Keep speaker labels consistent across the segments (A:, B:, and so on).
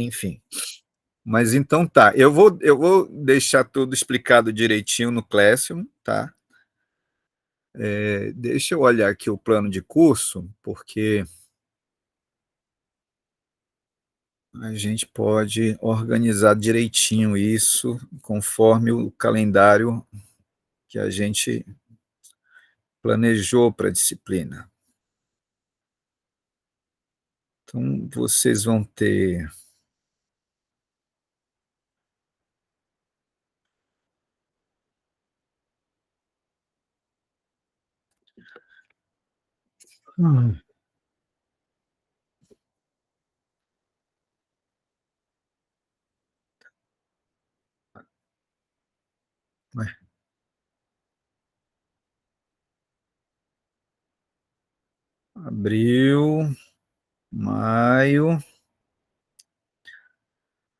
A: enfim. Mas então tá, eu vou deixar tudo explicado direitinho no Classroom, tá? Deixa eu olhar aqui o plano de curso, porque a gente pode organizar direitinho isso conforme o calendário que a gente planejou para a disciplina. Então, vocês vão ter abril, maio.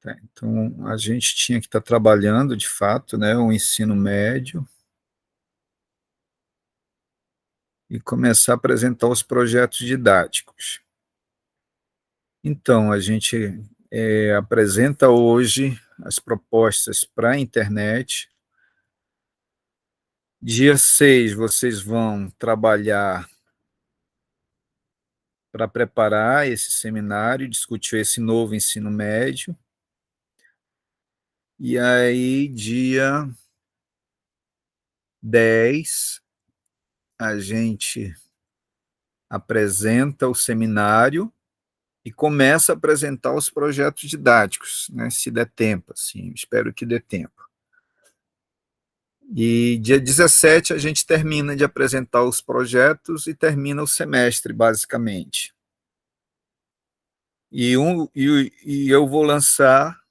A: Tá, então, a gente tinha que estar trabalhando, de fato, né, o ensino médio e começar a apresentar os projetos didáticos. Então, a gente apresenta hoje as propostas para a internet. Dia 6, vocês vão trabalhar para preparar esse seminário, discutir esse novo ensino médio. E aí, dia 10, a gente apresenta o seminário e começa a apresentar os projetos didáticos, né, se der tempo, assim, espero que dê tempo. E dia 17 a gente termina de apresentar os projetos e termina o semestre, basicamente. E eu vou lançar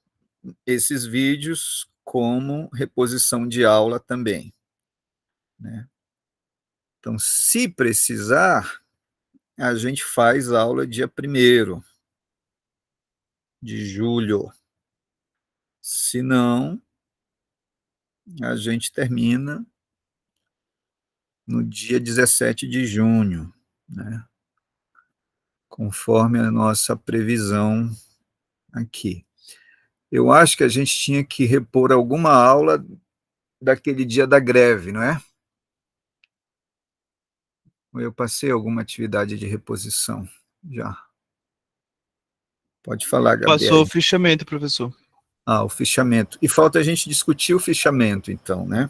A: esses vídeos como reposição de aula também, né? Então, se precisar, a gente faz aula dia 1º de julho. Se não, a gente termina no dia 17 de junho, né? Conforme a nossa previsão aqui. Eu acho que a gente tinha que repor alguma aula daquele dia da greve, não é? Eu passei alguma atividade de reposição já. Pode falar,
B: Passou o
A: Gabriele.
B: fichamento, professor.
A: O fichamento. E falta a gente discutir o fichamento, então, né?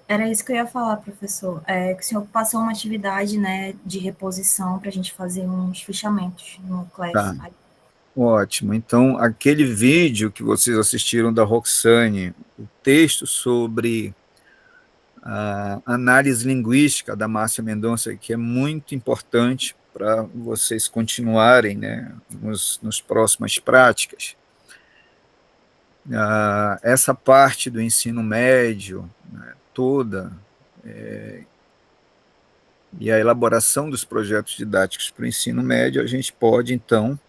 C: Era isso que eu ia falar, professor. Que o senhor passou uma atividade, né, de reposição para a gente fazer uns fichamentos no Class.
A: Tá. Ótimo. Então, aquele vídeo que vocês assistiram da Roxane, o texto sobre a análise linguística da Márcia Mendonça, que é muito importante para vocês continuarem, né, nos próximas práticas. Essa parte do ensino médio, né, toda, e a elaboração dos projetos didáticos para o ensino médio, a gente pode, então,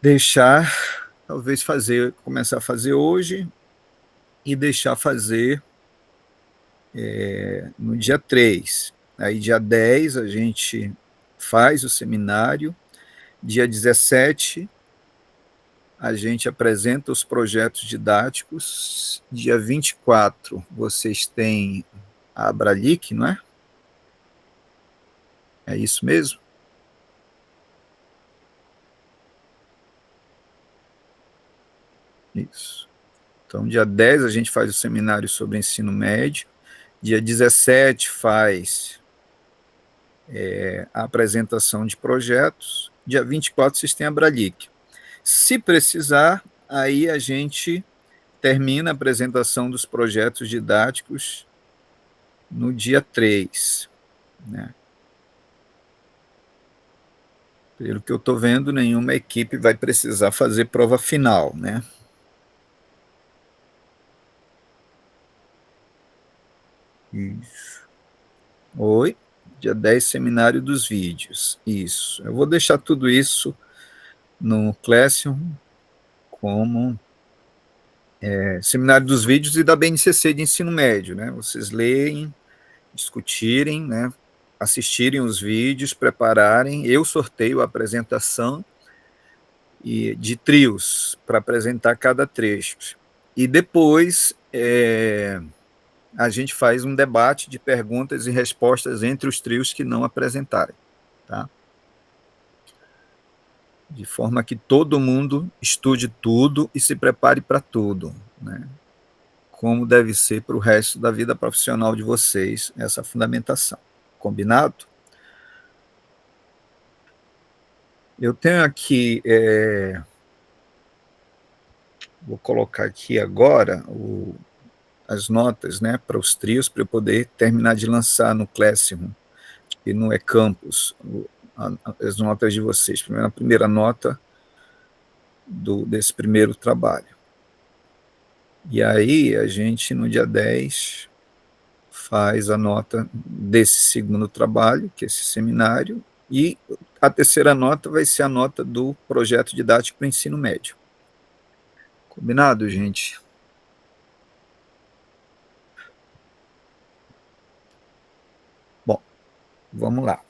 A: deixar, talvez começar a fazer hoje e deixar fazer no dia 3. Aí, dia 10, a gente faz o seminário, dia 17, a gente apresenta os projetos didáticos, dia 24, vocês têm a Abralic, não é? É isso mesmo? Isso. Então, dia 10 a gente faz o seminário sobre ensino médio, dia 17 faz a apresentação de projetos, dia 24 vocês têm a Abralic. Se precisar, aí a gente termina a apresentação dos projetos didáticos no dia 3, né? Pelo que eu estou vendo, nenhuma equipe vai precisar fazer prova final, né? Isso. Oi? Dia 10, seminário dos vídeos. Isso. Eu vou deixar tudo isso no Classroom como seminário dos vídeos e da BNCC de ensino médio, né? Vocês leem, discutirem, né? Assistirem os vídeos, prepararem. Eu sorteio a apresentação e de trios para apresentar cada trecho. E depois a gente faz um debate de perguntas e respostas entre os trios que não apresentarem, tá? De forma que todo mundo estude tudo e se prepare para tudo, né? Como deve ser para o resto da vida profissional de vocês essa fundamentação. Combinado? Eu tenho aqui, vou colocar aqui agora as notas, né, para os trios, para eu poder terminar de lançar no Classroom e no eCampus as notas de vocês. A primeira nota desse primeiro trabalho. E aí a gente, no dia 10, faz a nota desse segundo trabalho, que é esse seminário, e a terceira nota vai ser a nota do projeto didático para o ensino médio. Combinado, gente? Bom, vamos lá.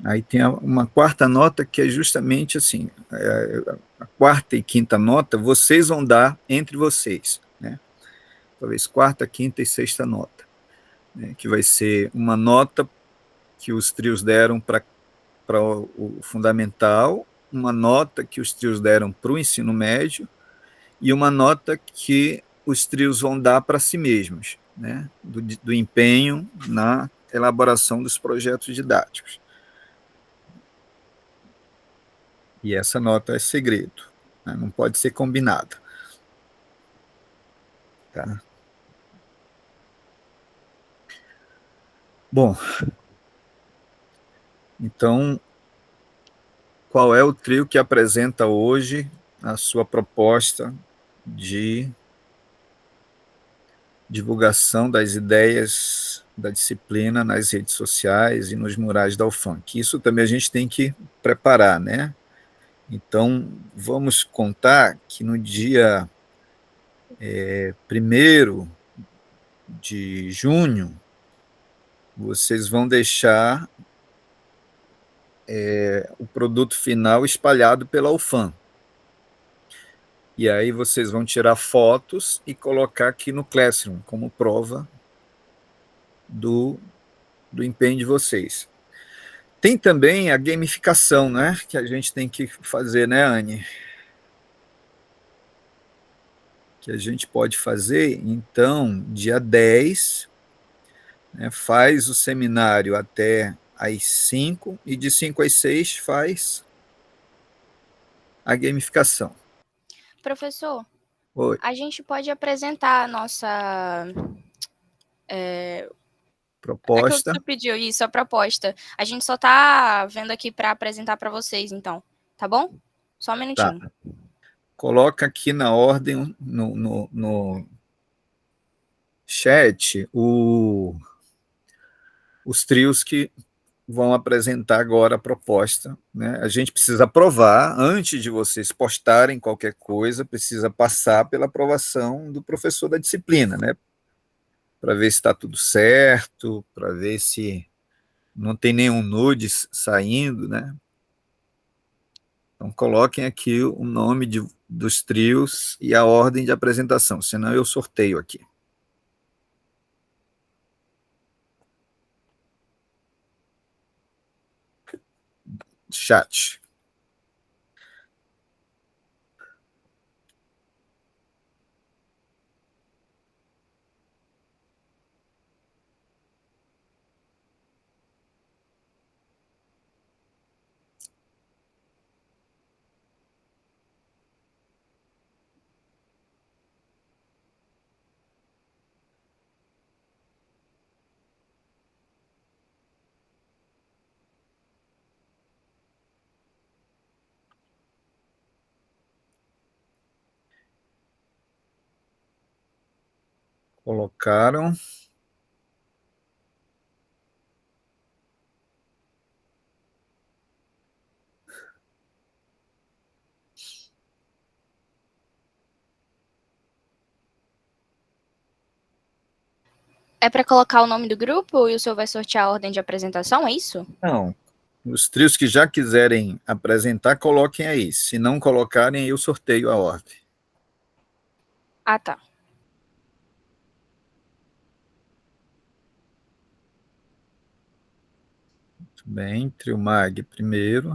A: Aí tem uma quarta nota que é justamente assim, a quarta e quinta nota vocês vão dar entre vocês, né? Talvez quarta, quinta e sexta nota, né? Que vai ser uma nota que os trios deram para o fundamental, uma nota que os trios deram para o ensino médio e uma nota que os trios vão dar para si mesmos, né? Do empenho na elaboração dos projetos didáticos. E essa nota é segredo, né? Não pode ser combinada. Tá? Bom, então, qual é o trio que apresenta hoje a sua proposta de divulgação das ideias da disciplina nas redes sociais e nos murais da UFAM? Isso também a gente tem que preparar, né? Então, vamos contar que no dia 1º de junho, vocês vão deixar o produto final espalhado pela UFAM. E aí vocês vão tirar fotos e colocar aqui no Classroom, como prova do empenho de vocês. Tem também a gamificação, né? Que a gente tem que fazer, né, Anne? Que a gente pode fazer, então, dia 10, né, faz o seminário até às 5, e de 5 às 6 faz a gamificação.
B: Professor,
A: Oi.
B: a gente pode apresentar a nossa... Aquilo que
A: Proposta.
B: você pediu, isso, a proposta. A gente só tá vendo aqui para apresentar para vocês, então. Tá bom? Só um minutinho.
A: Tá. Coloca aqui na ordem, no chat, os trios que vão apresentar agora a proposta, né? A gente precisa aprovar, antes de vocês postarem qualquer coisa, precisa passar pela aprovação do professor da disciplina, né? Para ver se está tudo certo, para ver se não tem nenhum nudes saindo, né? Então coloquem aqui o nome dos trios e a ordem de apresentação, senão eu sorteio aqui. Chat. Colocaram.
B: É para colocar o nome do grupo e o senhor vai sortear a ordem de apresentação, é isso?
A: Não. Os trios que já quiserem apresentar, coloquem aí. Se não colocarem, eu sorteio a ordem.
B: Ah, tá.
A: Muito bem, trio Mag primeiro.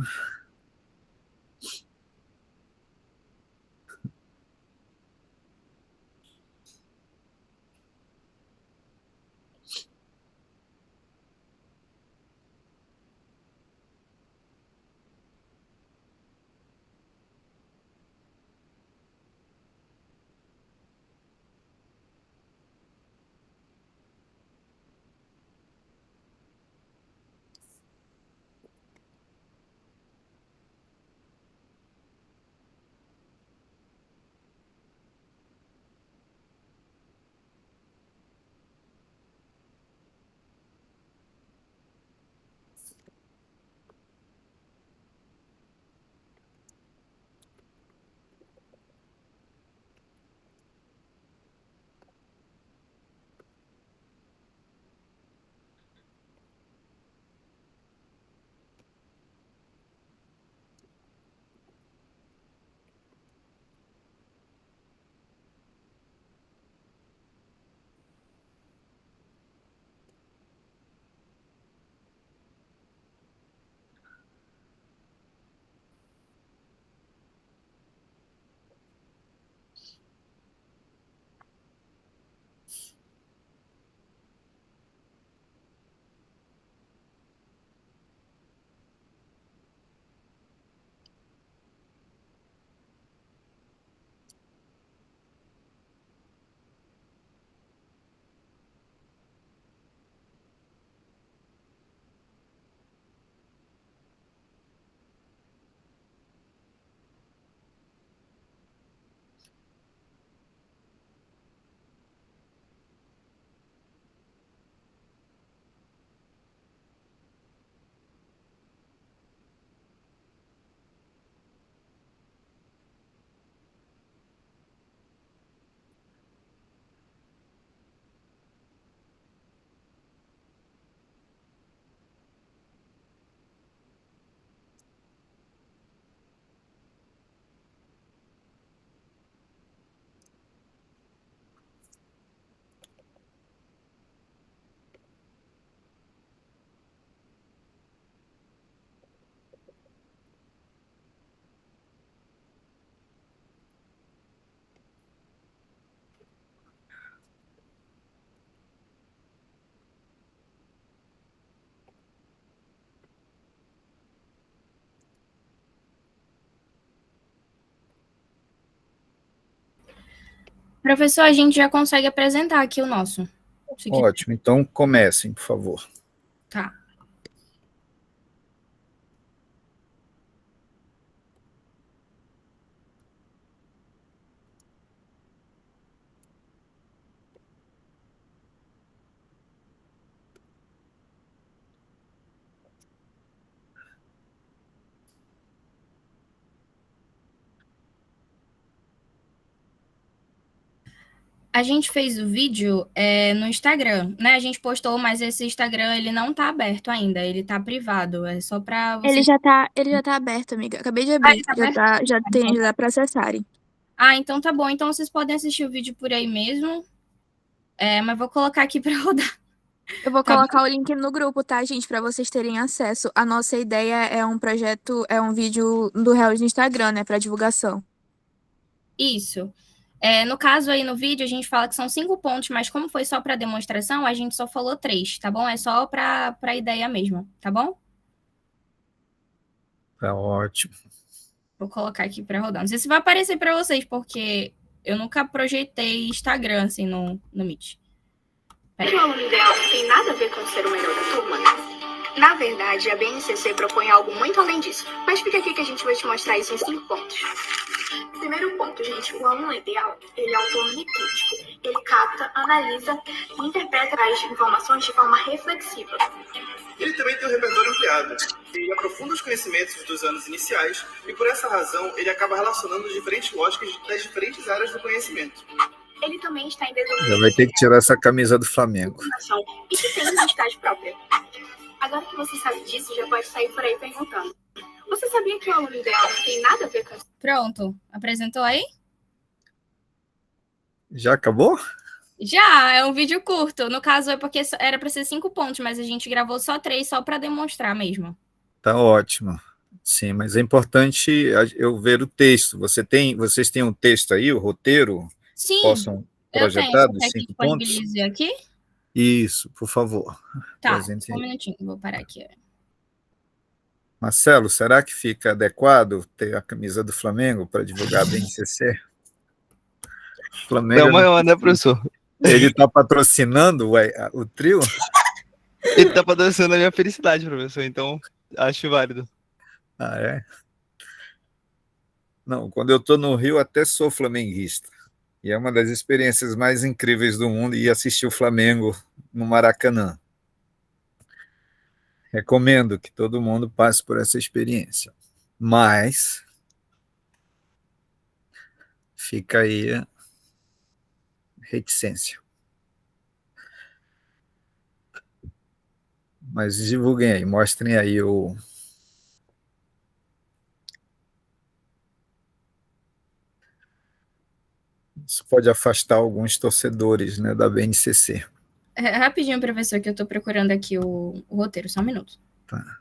B: Professor, a gente já consegue apresentar aqui o nosso.
A: Ótimo, então comecem, por favor.
B: Tá. A gente fez o vídeo no Instagram, né? A gente postou, mas esse Instagram ele não tá aberto ainda, ele tá privado. É só para vocês.
D: Ele já tá aberto, amiga. Acabei de
B: Ah,
D: abrir.
B: ele tá aberto?
D: Já dá pra acessarem.
B: Ah, então tá bom. Então vocês podem assistir o vídeo por aí mesmo. Mas vou colocar aqui para rodar.
D: Eu vou
B: Tá
D: colocar o link no grupo, tá, gente? Pra vocês terem acesso. A nossa ideia é um projeto, é um vídeo do Reels no Instagram, né? Pra divulgação.
B: Isso. No caso aí no vídeo, a gente fala que são 5 pontos, mas como foi só para demonstração, a gente só falou 3, tá bom? É só para ideia mesmo, tá bom?
A: Tá ótimo.
B: Vou colocar aqui para rodar. Não sei se vai aparecer para vocês, porque eu nunca projetei Instagram assim no Meet.
E: O aluno ideal não tem nada a ver com ser o melhor da turma. Na verdade, a BNCC propõe algo muito além disso. Mas fica aqui que a gente vai te mostrar isso em 5 pontos. Primeiro ponto, gente, o aluno ideal, ele é autônomo e crítico. Ele capta, analisa e interpreta as informações de forma reflexiva.
F: Ele também tem um repertório ampliado. Ele aprofunda os conhecimentos dos anos iniciais e, por essa razão, ele acaba relacionando diferentes lógicas das diferentes áreas do conhecimento.
E: Ele também está em desenvolvimento.
A: Já vai ter que tirar essa camisa do Flamengo.
E: E que tem identidade própria. Agora que você sabe disso, já pode sair por aí perguntando. Você sabia que o aluno ideal não tem nada a ver com isso?
B: Pronto. Apresentou aí?
A: Já acabou?
B: Já, é um vídeo curto. No caso, é porque era para ser 5 pontos, mas a gente gravou só 3, só para demonstrar mesmo.
A: Tá ótimo. Sim, mas é importante eu ver o texto. Vocês têm um texto aí, o roteiro?
B: Sim,
A: Possam
B: eu tenho.
A: projetar
B: Você
A: dos
B: quer que
A: 5 pontos?
B: disponibilize aqui?
A: Isso, por favor.
B: Tá,
A: Apresente
B: só um
A: aí.
B: minutinho, vou parar aqui.
A: Marcelo, será que fica adequado ter a camisa do Flamengo para divulgar a BNCC? O Flamengo,
G: Não, maior, né, professor?
A: ele está patrocinando o trio?
G: Ele tá patrocinando a minha felicidade, professor, então acho válido.
A: Ah, é? Não, quando eu estou no Rio, até sou flamenguista. E é uma das experiências mais incríveis do mundo ir assistir o Flamengo no Maracanã. Recomendo que todo mundo passe por essa experiência. Mas fica aí a reticência. Mas divulguem aí, mostrem aí o... Isso pode afastar alguns torcedores, né, da BNCC.
B: Rapidinho, professor, que eu estou procurando aqui o roteiro, só um minuto.
A: Tá.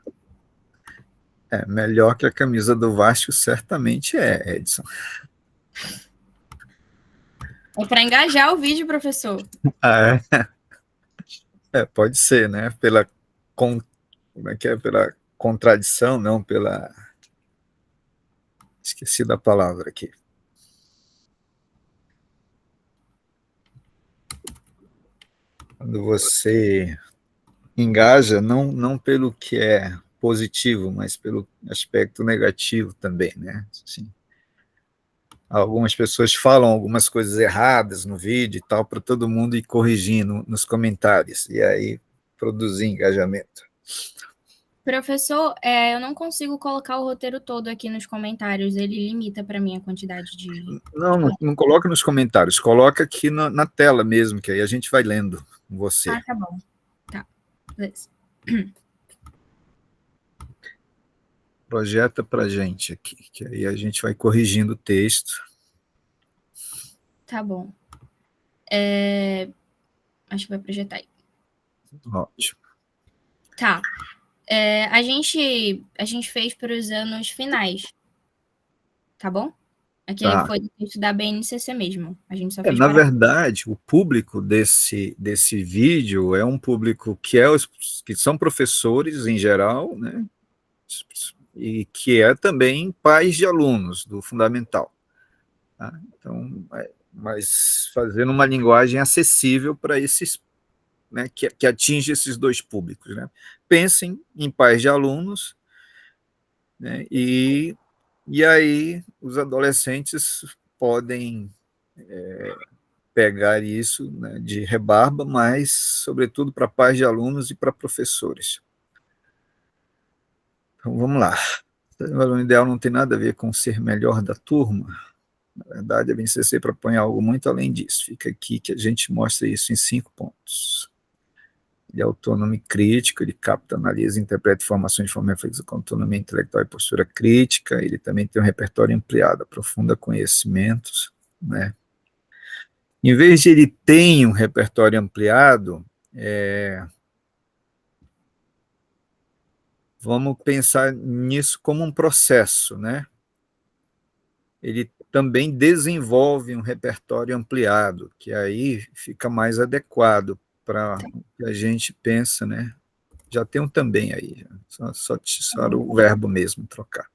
A: É, melhor que a camisa do Vasco certamente é, Edson.
B: É para engajar o vídeo, professor.
A: Ah, é? Pode ser, né? Como é que é? Pela contradição, não pela... Esqueci da palavra aqui. Quando você engaja, não pelo que é positivo, mas pelo aspecto negativo também, né? Assim, algumas pessoas falam algumas coisas erradas no vídeo e tal, para todo mundo ir corrigindo nos comentários, e aí produzir engajamento.
B: Professor, eu não consigo colocar o roteiro todo aqui nos comentários, ele limita para mim a quantidade de...
A: Não coloca nos comentários, coloca aqui na tela mesmo, que aí a gente vai lendo com você.
B: Ah, tá bom. Tá, beleza.
A: Projeta para a gente aqui, que aí a gente vai corrigindo o texto.
B: Tá bom. Acho que vai projetar aí.
A: Ótimo.
B: Tá. A gente fez para os anos finais. Tá bom? Aqui
A: Tá.
B: foi do texto da BNCC mesmo. A gente só fez
A: Na
B: para...
A: verdade, o público desse vídeo é um público que são professores em geral, né? E que é também pais de alunos do fundamental. Tá? Então, mas fazendo uma linguagem acessível para esses, né, que atinge esses dois públicos, né? Pensem em pais de alunos, né, e aí os adolescentes podem pegar isso, né, de rebarba, mas, sobretudo, para pais de alunos e para professores. Então, vamos lá. O aluno ideal não tem nada a ver com ser melhor da turma. Na verdade, a BNCC propõe algo muito além disso. Fica aqui que a gente mostra isso em 5 pontos. Ele é autônomo e crítico, ele capta, analisa, interpreta informações de forma reflexiva com autonomia intelectual e postura crítica. Ele também tem um repertório ampliado, aprofunda conhecimentos, né? Em vez de ele ter um repertório ampliado, vamos pensar nisso como um processo, né? Ele também desenvolve um repertório ampliado, que aí fica mais adequado para o que a gente pensa, né? Já tem um também aí, só o verbo mesmo, trocar.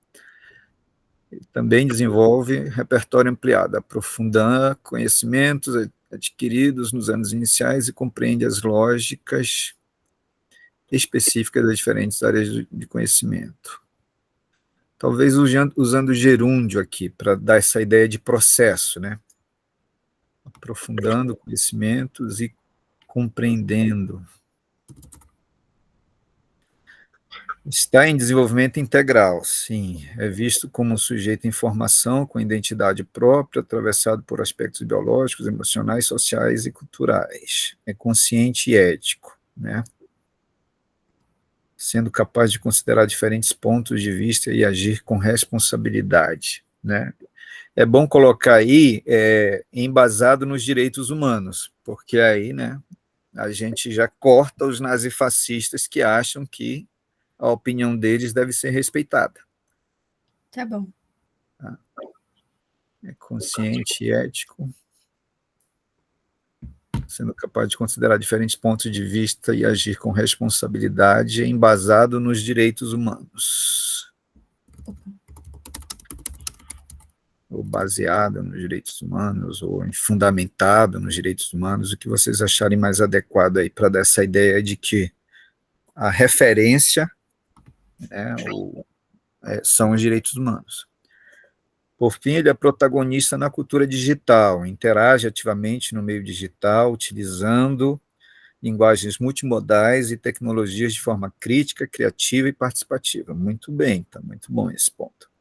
A: Ele também desenvolve repertório ampliado, aprofunda conhecimentos adquiridos nos anos iniciais e compreende as lógicas específicas das diferentes áreas de conhecimento. Talvez usando o gerúndio aqui, para dar essa ideia de processo, né? Aprofundando conhecimentos e compreendendo. Está em desenvolvimento integral, sim. É visto como um sujeito em formação, com identidade própria, atravessado por aspectos biológicos, emocionais, sociais e culturais. É consciente e ético, né? sendo capaz de considerar diferentes pontos de vista e agir com responsabilidade, né? É bom colocar aí embasado nos direitos humanos, porque aí, né, a gente já corta os nazifascistas que acham que a opinião deles deve ser respeitada.
B: Tá bom.
A: Tá? É consciente e ético, sendo capaz de considerar diferentes pontos de vista e agir com responsabilidade, embasado nos direitos humanos. Ou baseado nos direitos humanos, ou fundamentado nos direitos humanos, o que vocês acharem mais adequado aí para dar essa ideia de que a referência, né, são os direitos humanos. Por fim, ele é protagonista na cultura digital, interage ativamente no meio digital, utilizando linguagens multimodais e tecnologias de forma crítica, criativa e participativa. Muito bem, está muito bom esse ponto.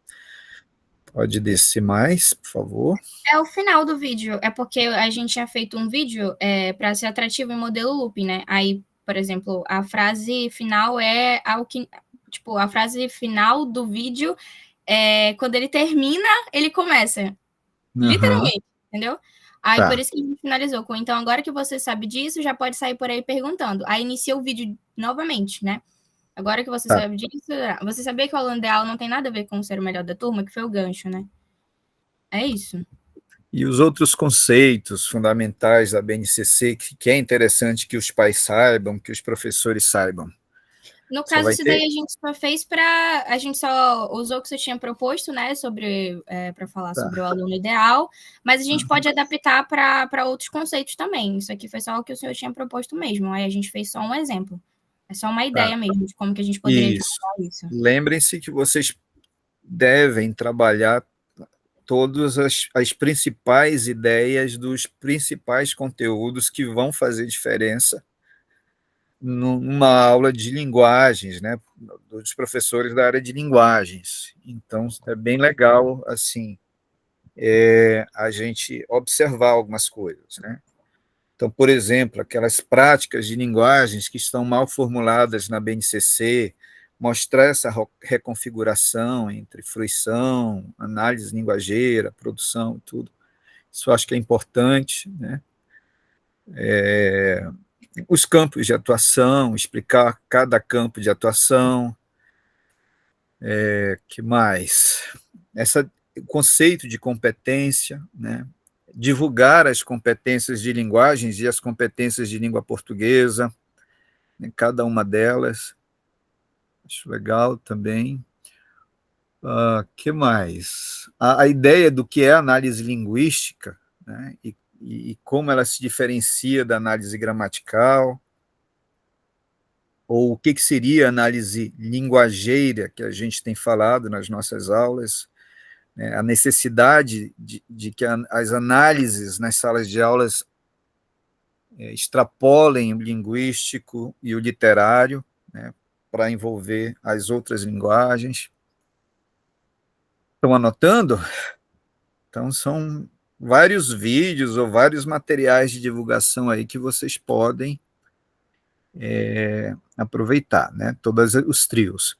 A: Pode descer mais, por favor.
B: É o final do vídeo, é porque a gente tinha feito um vídeo para ser atrativo em modelo loop, né? Aí, por exemplo, a frase final é ao que, tipo, a frase final do vídeo quando ele termina, ele começa. Literalmente, entendeu? Aí
A: Tá.
B: por isso que a gente finalizou com, então agora que você sabe disso, já pode sair por aí perguntando. Aí inicia o vídeo novamente, né? Agora que você
A: Tá.
B: sabe disso, você sabia que o aluno ideal não tem nada a ver com ser o melhor da turma, que foi o gancho, né? É isso.
A: E os outros conceitos fundamentais da BNCC, que é interessante que os pais saibam, que os professores saibam.
B: No
A: Só
B: caso,
A: vai
B: isso
A: ter...
B: daí a gente só fez para... A gente só usou o que você tinha proposto, né? Para falar sobre o aluno ideal, mas a gente pode adaptar para outros conceitos também. Isso aqui foi só o que o senhor tinha proposto mesmo. Aí a gente fez só um exemplo. É só uma ideia mesmo de como que a gente poderia divulgar isso.
A: Lembrem-se que vocês devem trabalhar todas as principais ideias dos principais conteúdos que vão fazer diferença numa aula de linguagens, né, dos professores da área de linguagens. Então, é bem legal, assim, a gente observar algumas coisas, né? Então, por exemplo, aquelas práticas de linguagens que estão mal formuladas na BNCC, mostrar essa reconfiguração entre fruição, análise linguageira, produção e tudo. Isso eu acho que é importante, né? Os campos de atuação, explicar cada campo de atuação. Que mais? O conceito de competência, né? Divulgar as competências de linguagens e as competências de língua portuguesa, em cada uma delas. Acho legal também. Que mais? A ideia do que é análise linguística, né? E como ela se diferencia da análise gramatical, ou o que seria análise linguageira, que a gente tem falado nas nossas aulas, né? A necessidade de que as análises nas salas de aulas extrapolem o linguístico e o literário, né, para envolver as outras linguagens. Estão anotando? Então, são vários vídeos ou vários materiais de divulgação aí que vocês podem aproveitar, né? Todos os trios.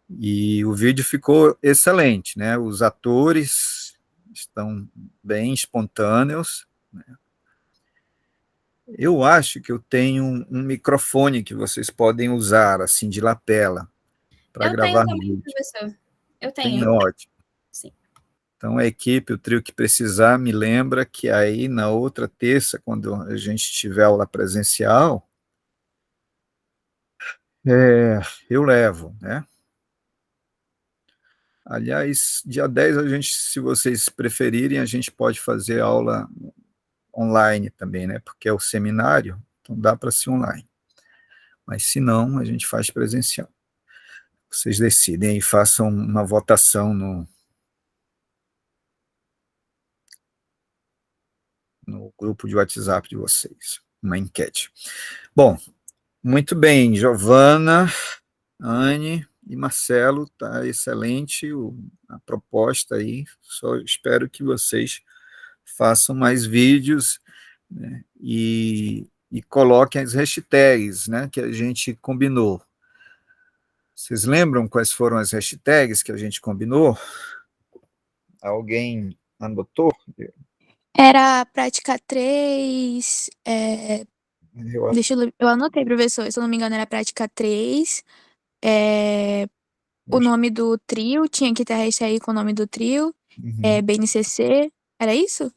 A: E o vídeo ficou excelente, né? Os atores estão bem espontâneos, né? Eu acho que eu tenho um microfone que vocês podem usar, assim, de lapela, para gravar
B: também,
A: vídeo.
B: professor. Eu
A: Tem,
B: tenho.
A: ótimo.
B: Sim.
A: Então, a equipe, o trio que precisar, me lembra que aí, na outra terça, quando a gente tiver aula presencial, eu levo, né? Aliás, dia 10, a gente, se vocês preferirem, a gente pode fazer aula online também, né? Porque é o seminário, então dá para ser online. Mas, se não, a gente faz presencial. Vocês decidem e façam uma votação no grupo de WhatsApp de vocês, uma enquete. Bom, muito bem, Giovana, Anne e Marcelo, tá excelente a proposta aí, só espero que vocês façam mais vídeos, né, e coloquem as hashtags, né, que a gente combinou. Vocês lembram quais foram as hashtags que a gente combinou? Alguém anotou?
D: Era prática 3.
A: Eu,
D: Eu anotei, professor. Se eu não me engano, era prática 3. O nome do trio, tinha que ter a hashtag com o nome do trio.
A: Uhum.
D: BNCC. Era isso?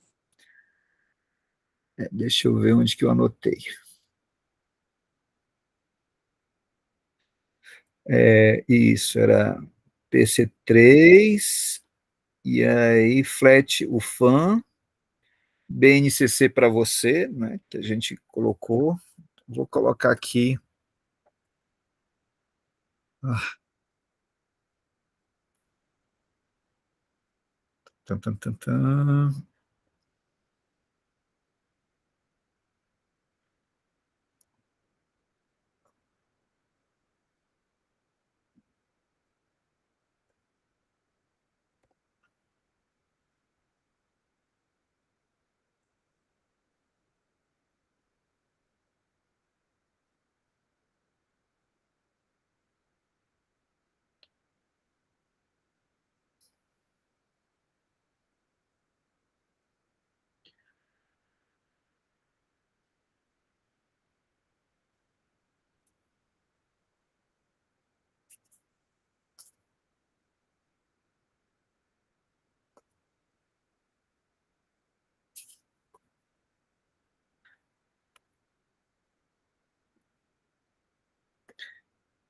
A: Deixa eu ver onde que eu anotei. Isso, era PC3, e aí flat o fã, BNCC para você, né, que a gente colocou. Vou colocar aqui. Tan, tan, tan, tan.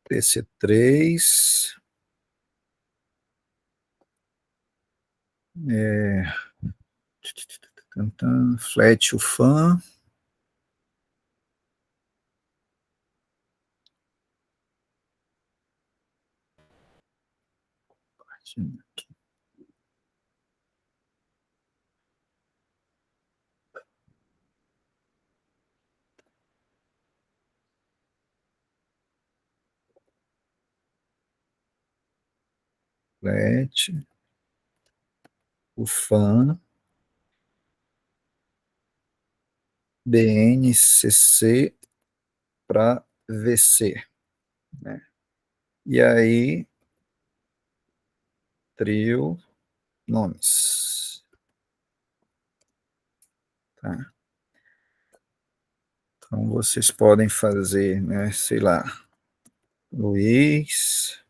A: PC3, flat o fã, flat o fã, BNCC para VC, né? E aí, trio, nomes. Tá? Então, vocês podem fazer, né, sei lá, Luiz,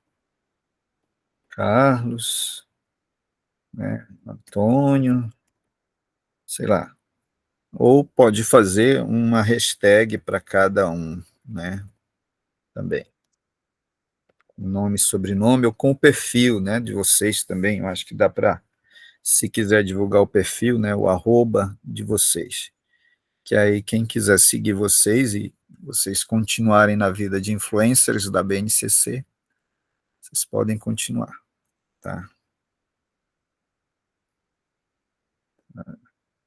A: Carlos, né, Antônio, sei lá. Ou pode fazer uma hashtag para cada um, né, também. Nome, sobrenome, ou com o perfil, né, de vocês também. Eu acho que dá para, se quiser divulgar o perfil, né, o arroba de vocês. Que aí quem quiser seguir vocês e vocês continuarem na vida de influencers da BNCC, vocês podem continuar, tá?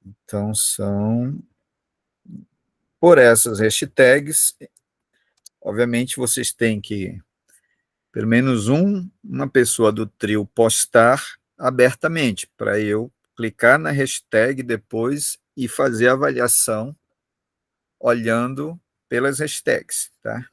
A: Então, são por essas hashtags, obviamente vocês têm que, pelo menos uma pessoa do trio postar abertamente, para eu clicar na hashtag depois e fazer a avaliação olhando pelas hashtags, tá?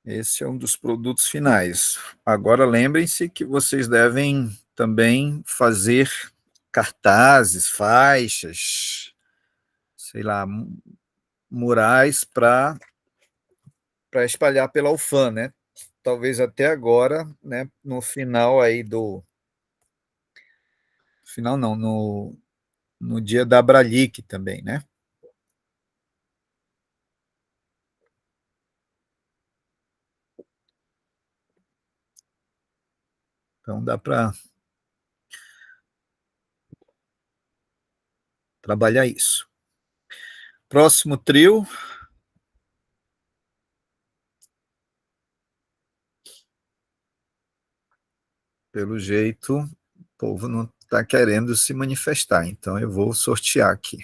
A: Esse é um dos produtos finais. Agora, lembrem-se que vocês devem também fazer cartazes, faixas, sei lá, murais para espalhar pela UFAM, né? Talvez até agora, né, no final aí do... Final não, no dia da Abralic também, né? Então dá para trabalhar isso. Próximo trio. Pelo jeito, o povo não está querendo se manifestar, então eu vou sortear aqui.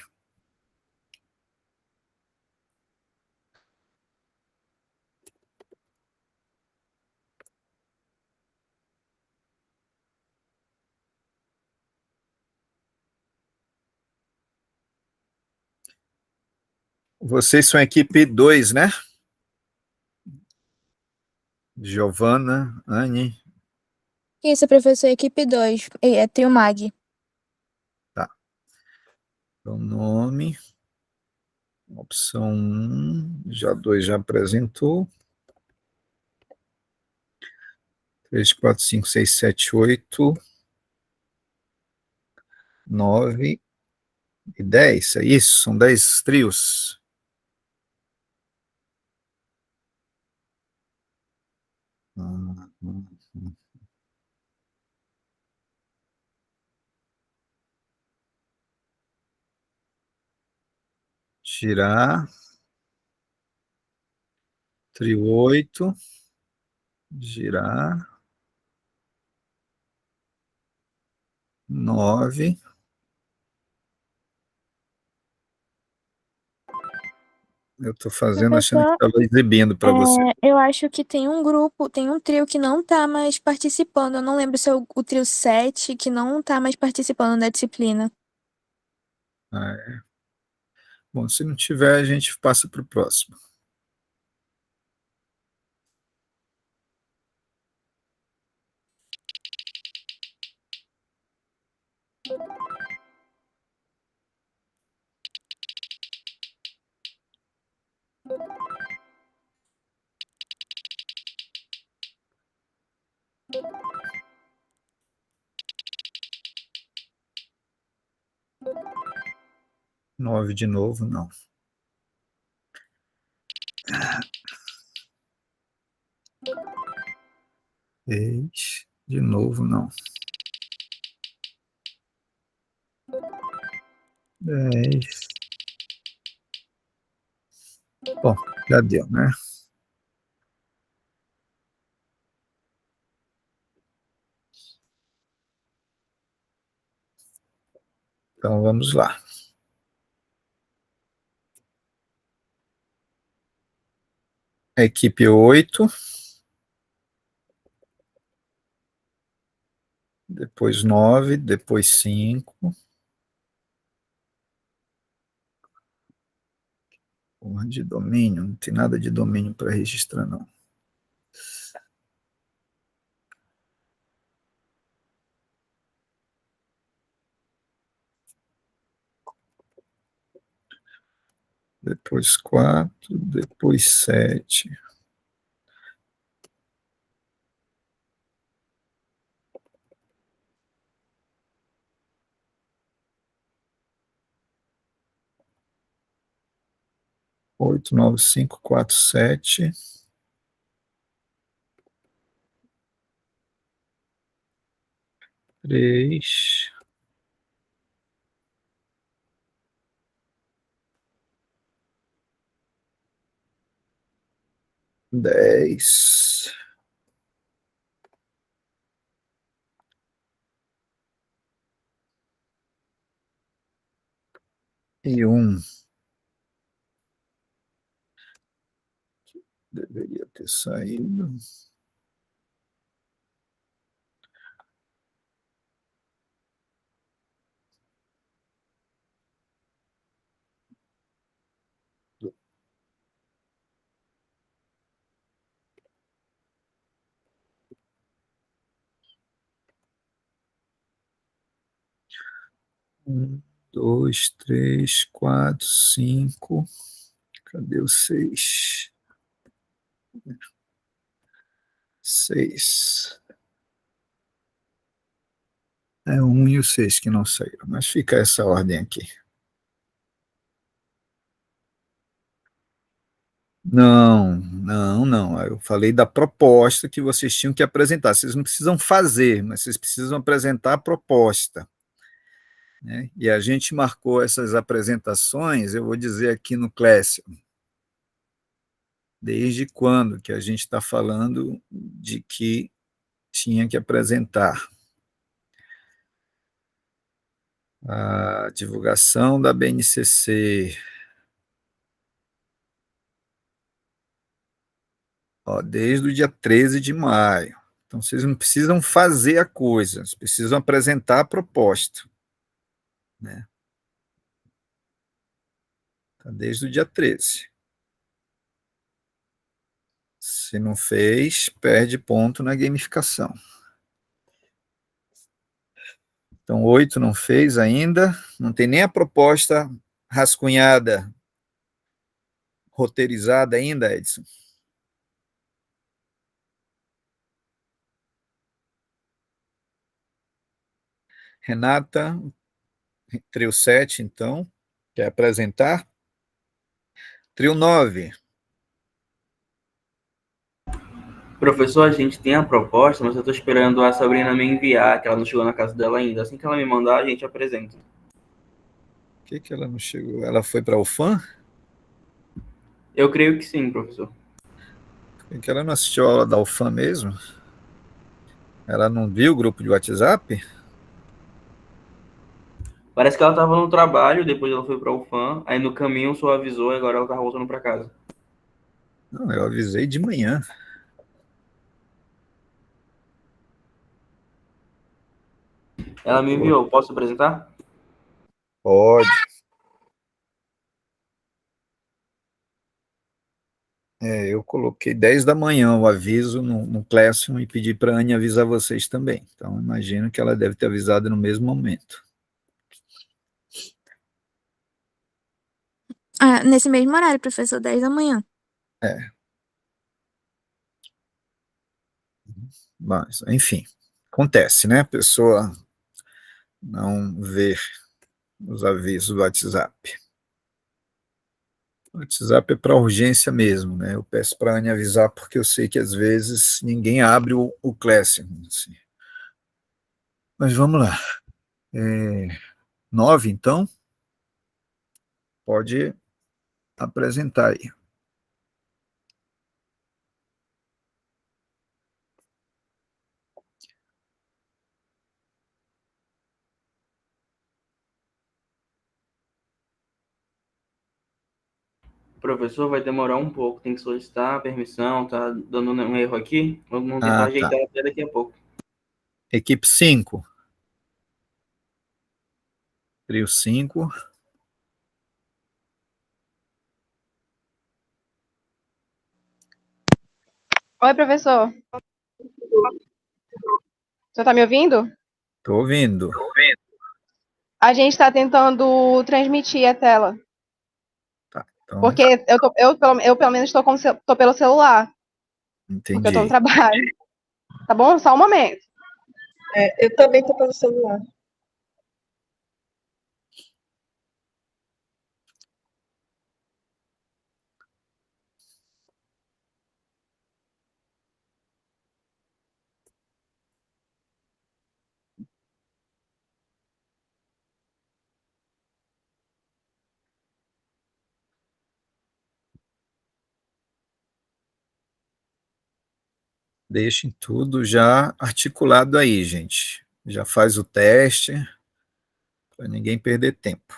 A: Vocês são a equipe 2, né? Giovana, Anne.
D: Isso, professor, equipe 2, é trio MAG.
A: Tá. O nome. Opção 1, já 2 já apresentou. 3, 4, 5, 6, 7, 8, 9 e 10. É isso? São 10 trios. Tirar. Trio 8. Girar. 9. Eu estou fazendo achando que
D: Professor,
A: estava exibindo para você.
D: eu acho que tem um grupo, tem um trio que não tá mais participando. Eu não lembro se é o trio 7 que não tá mais participando da disciplina.
A: Ah, é. Bom, se não tiver, a gente passa para o próximo. Nove de novo, não. Seis, de novo, não. 10. Bom, já deu, né? Então vamos lá. Equipe 8. Depois 9, depois 5. Porra de domínio, não tem nada de domínio para registrar, não. Depois 4, depois 7. Oito, 9, 5, 4, 7. 3. 10. E 1. Deveria ter saído. Um, 2, 3, 4, 5. Cadê o 6? 6. É o 1 e o 6 que não saíram, mas fica essa ordem aqui. Não, não, não. Eu falei da proposta que vocês tinham que apresentar. Vocês não precisam fazer, mas vocês precisam apresentar a proposta, né? E a gente marcou essas apresentações, eu vou dizer aqui no Classroom, desde quando que a gente está falando de que tinha que apresentar a divulgação da BNCC, ó, desde o dia 13 de maio. Então, vocês não precisam fazer a coisa, vocês precisam apresentar a proposta, né? Tá desde o dia 13. Se não fez, perde ponto na gamificação. Então, 8 não fez ainda, não tem nem a proposta rascunhada, roteirizada ainda, Edson. Renata, trio 7, então, quer apresentar? Trio 9.
H: Professor, a gente tem a proposta, mas eu estou esperando a Sabrina me enviar, que ela não chegou na casa dela ainda. Assim que ela me mandar, a gente apresenta.
A: Por que ela não chegou? Ela foi para o FAM?
H: Eu creio que sim, professor.
A: Por que ela não assistiu a aula da UFAM mesmo? Ela não viu o grupo de WhatsApp?
H: Parece que ela estava no trabalho, depois ela foi para o FAM, aí no caminho o senhor avisou e agora ela está voltando para casa.
A: Não, eu avisei de manhã.
H: Ela me enviou, posso apresentar?
A: Pode. Eu coloquei 10 da manhã o aviso no Classroom e pedi para a Anne avisar vocês também. Então, imagino que ela deve ter avisado no mesmo momento.
D: Ah, nesse mesmo horário, professor, 10 da manhã.
A: Mas, enfim, acontece, né? A pessoa não vê os avisos do WhatsApp. O WhatsApp é para urgência mesmo, né? Eu peço para a Anne avisar porque eu sei que às vezes ninguém abre o Classroom. Assim. Mas vamos lá. 9, então? Pode apresentar aí.
H: Professor, vai demorar um pouco, tem que solicitar a permissão, tá dando um erro aqui. Vamos tentar
A: Tá.
H: ajeitar até daqui a pouco.
A: Equipe 5. Trio 5.
I: Oi, professor. Você está me ouvindo?
A: Estou ouvindo.
I: A gente está tentando transmitir a tela.
A: Tá, então,
I: Porque eu pelo menos, tô pelo celular. Porque eu tô no
A: entendi.
I: trabalho. Tá bom? Só um momento. Eu também tô pelo celular.
A: Deixem tudo já articulado aí, gente. Já faz o teste, para ninguém perder tempo.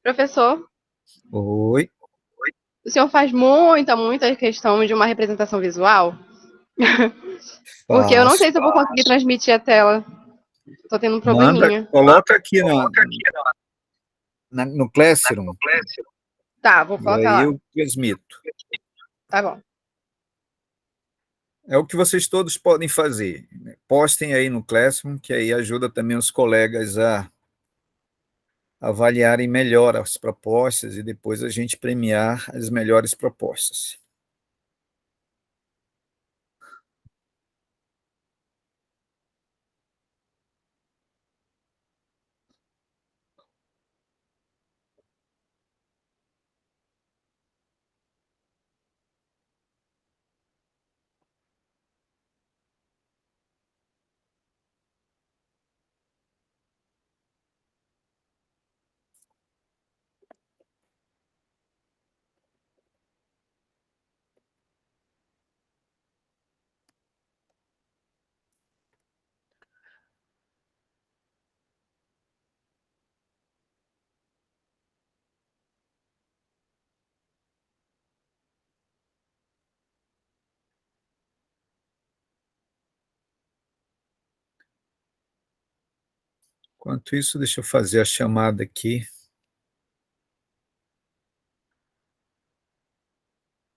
I: Professor,
A: Oi.
I: o senhor faz muita questão de uma representação visual? Porque eu não
A: Faço.
I: sei se eu vou conseguir transmitir a tela. Tô tendo um
A: Manda,
I: probleminha.
A: coloca aqui no Classroom,
I: Tá, vou
A: e
I: colocar
A: aí
I: lá.
A: eu transmito.
I: Tá bom.
A: É o que vocês todos podem fazer. Né? Postem aí no Classroom, que aí ajuda também os colegas a avaliarem melhor as propostas e depois a gente premiar as melhores propostas. Enquanto isso, deixa eu fazer a chamada aqui.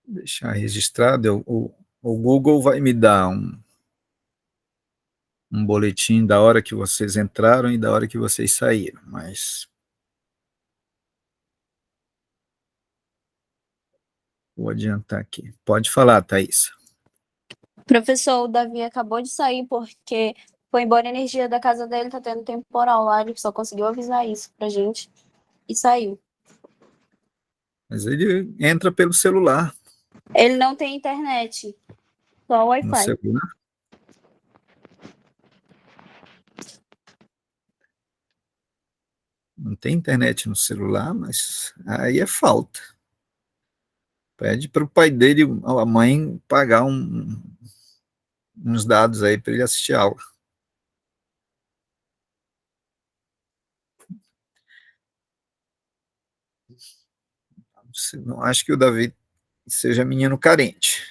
A: Deixar registrado. O Google vai me dar um boletim da hora que vocês entraram e da hora que vocês saíram, mas vou adiantar aqui. Pode falar, Thaís.
J: Professor, o Davi acabou de sair porque foi embora a energia da casa dele, tá tendo temporal lá, ele só conseguiu avisar isso pra gente e saiu.
A: Mas ele entra pelo celular.
J: Ele não tem internet, só
A: No
J: Wi-Fi.
A: celular? Não tem internet no celular, mas aí é falta. Pede para o pai dele, a mãe, pagar uns dados aí para ele assistir a aula. Não acho que o Davi seja menino carente.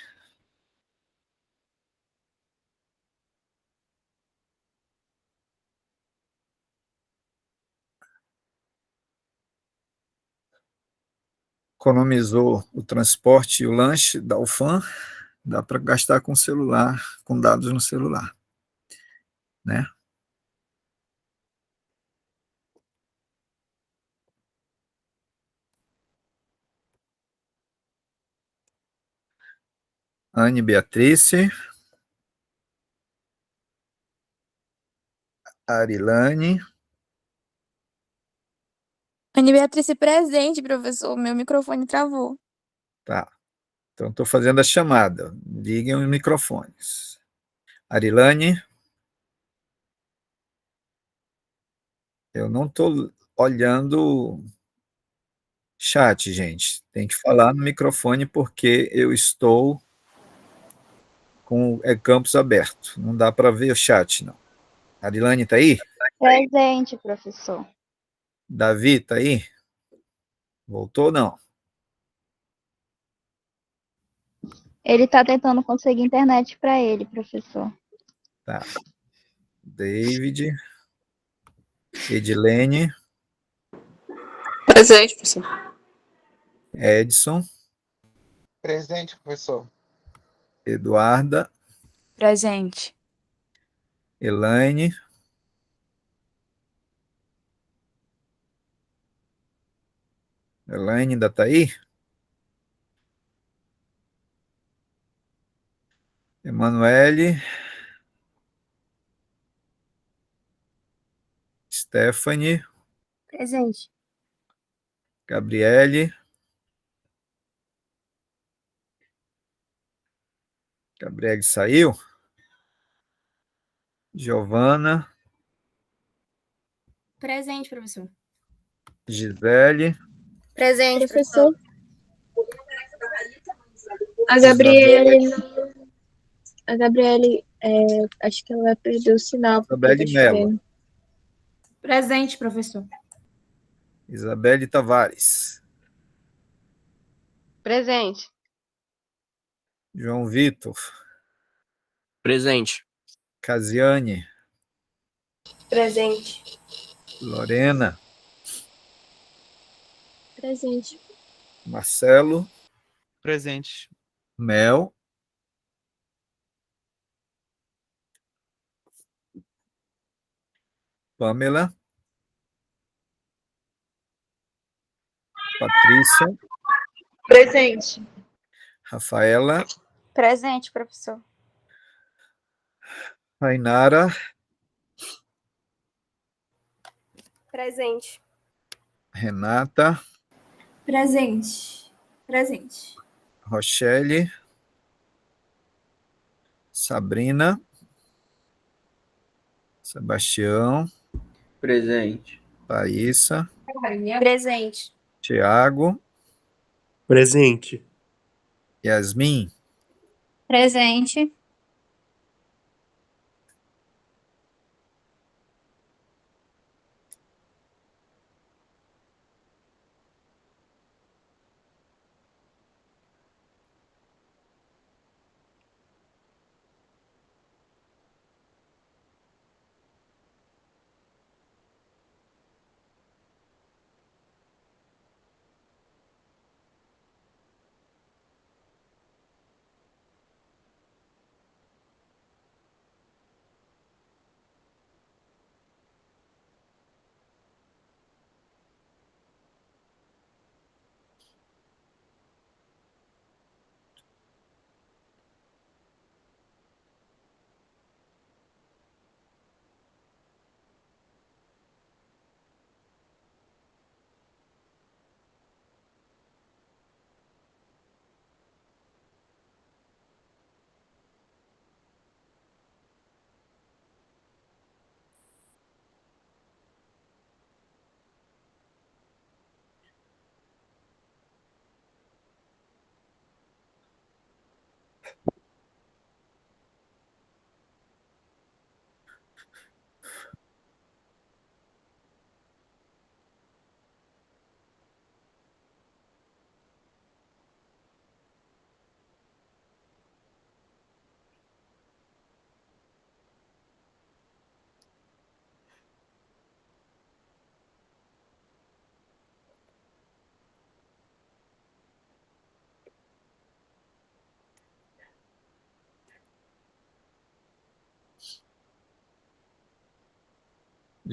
A: Economizou o transporte e o lanche da UFAM, dá para gastar com celular, com dados no celular, né? Anne Beatrice, Arilane.
D: Anne Beatriz presente, professor. Meu microfone travou.
A: Tá. Então, estou fazendo a chamada. Liguem os microfones. Arilane. Eu não estou olhando chat, gente. Tem que falar no microfone porque eu estou com o campus aberto. Não dá para ver o chat, não. Arilane está aí?
J: Presente, professor.
A: Davi está aí? Voltou ou não?
J: Ele tá tentando conseguir internet para ele, professor.
A: Tá. David. Edilene.
K: Presente, professor.
A: Edson.
L: Presente, professor.
A: Eduarda.
D: Presente.
A: Elaine. Elaine ainda está aí? Emanuele. Stephanie.
J: Presente.
A: Gabriele. Gabriele saiu? Giovana.
B: Presente, professor.
A: Gisele.
B: Presente,
J: Professor. A
A: Isabelle.
J: Gabriele, acho que ela vai perder o sinal porque tá
A: Isabelle Mello.
J: chovendo.
B: Presente, professor.
A: Isabelle Tavares.
I: Presente.
A: João Vitor.
M: Presente.
A: Casiane.
J: Presente.
A: Lorena.
J: Presente.
A: Marcelo.
G: Presente.
A: Mel. Pamela. Patrícia.
J: Presente.
A: Rafaela.
J: Presente, professor.
A: Rainara.
J: Presente.
A: Renata.
C: Presente. Presente.
A: Rochelle. Sabrina. Sebastião.
H: Presente.
A: Thaísa.
J: Presente.
A: Tiago.
M: Presente.
A: Yasmin.
J: Presente.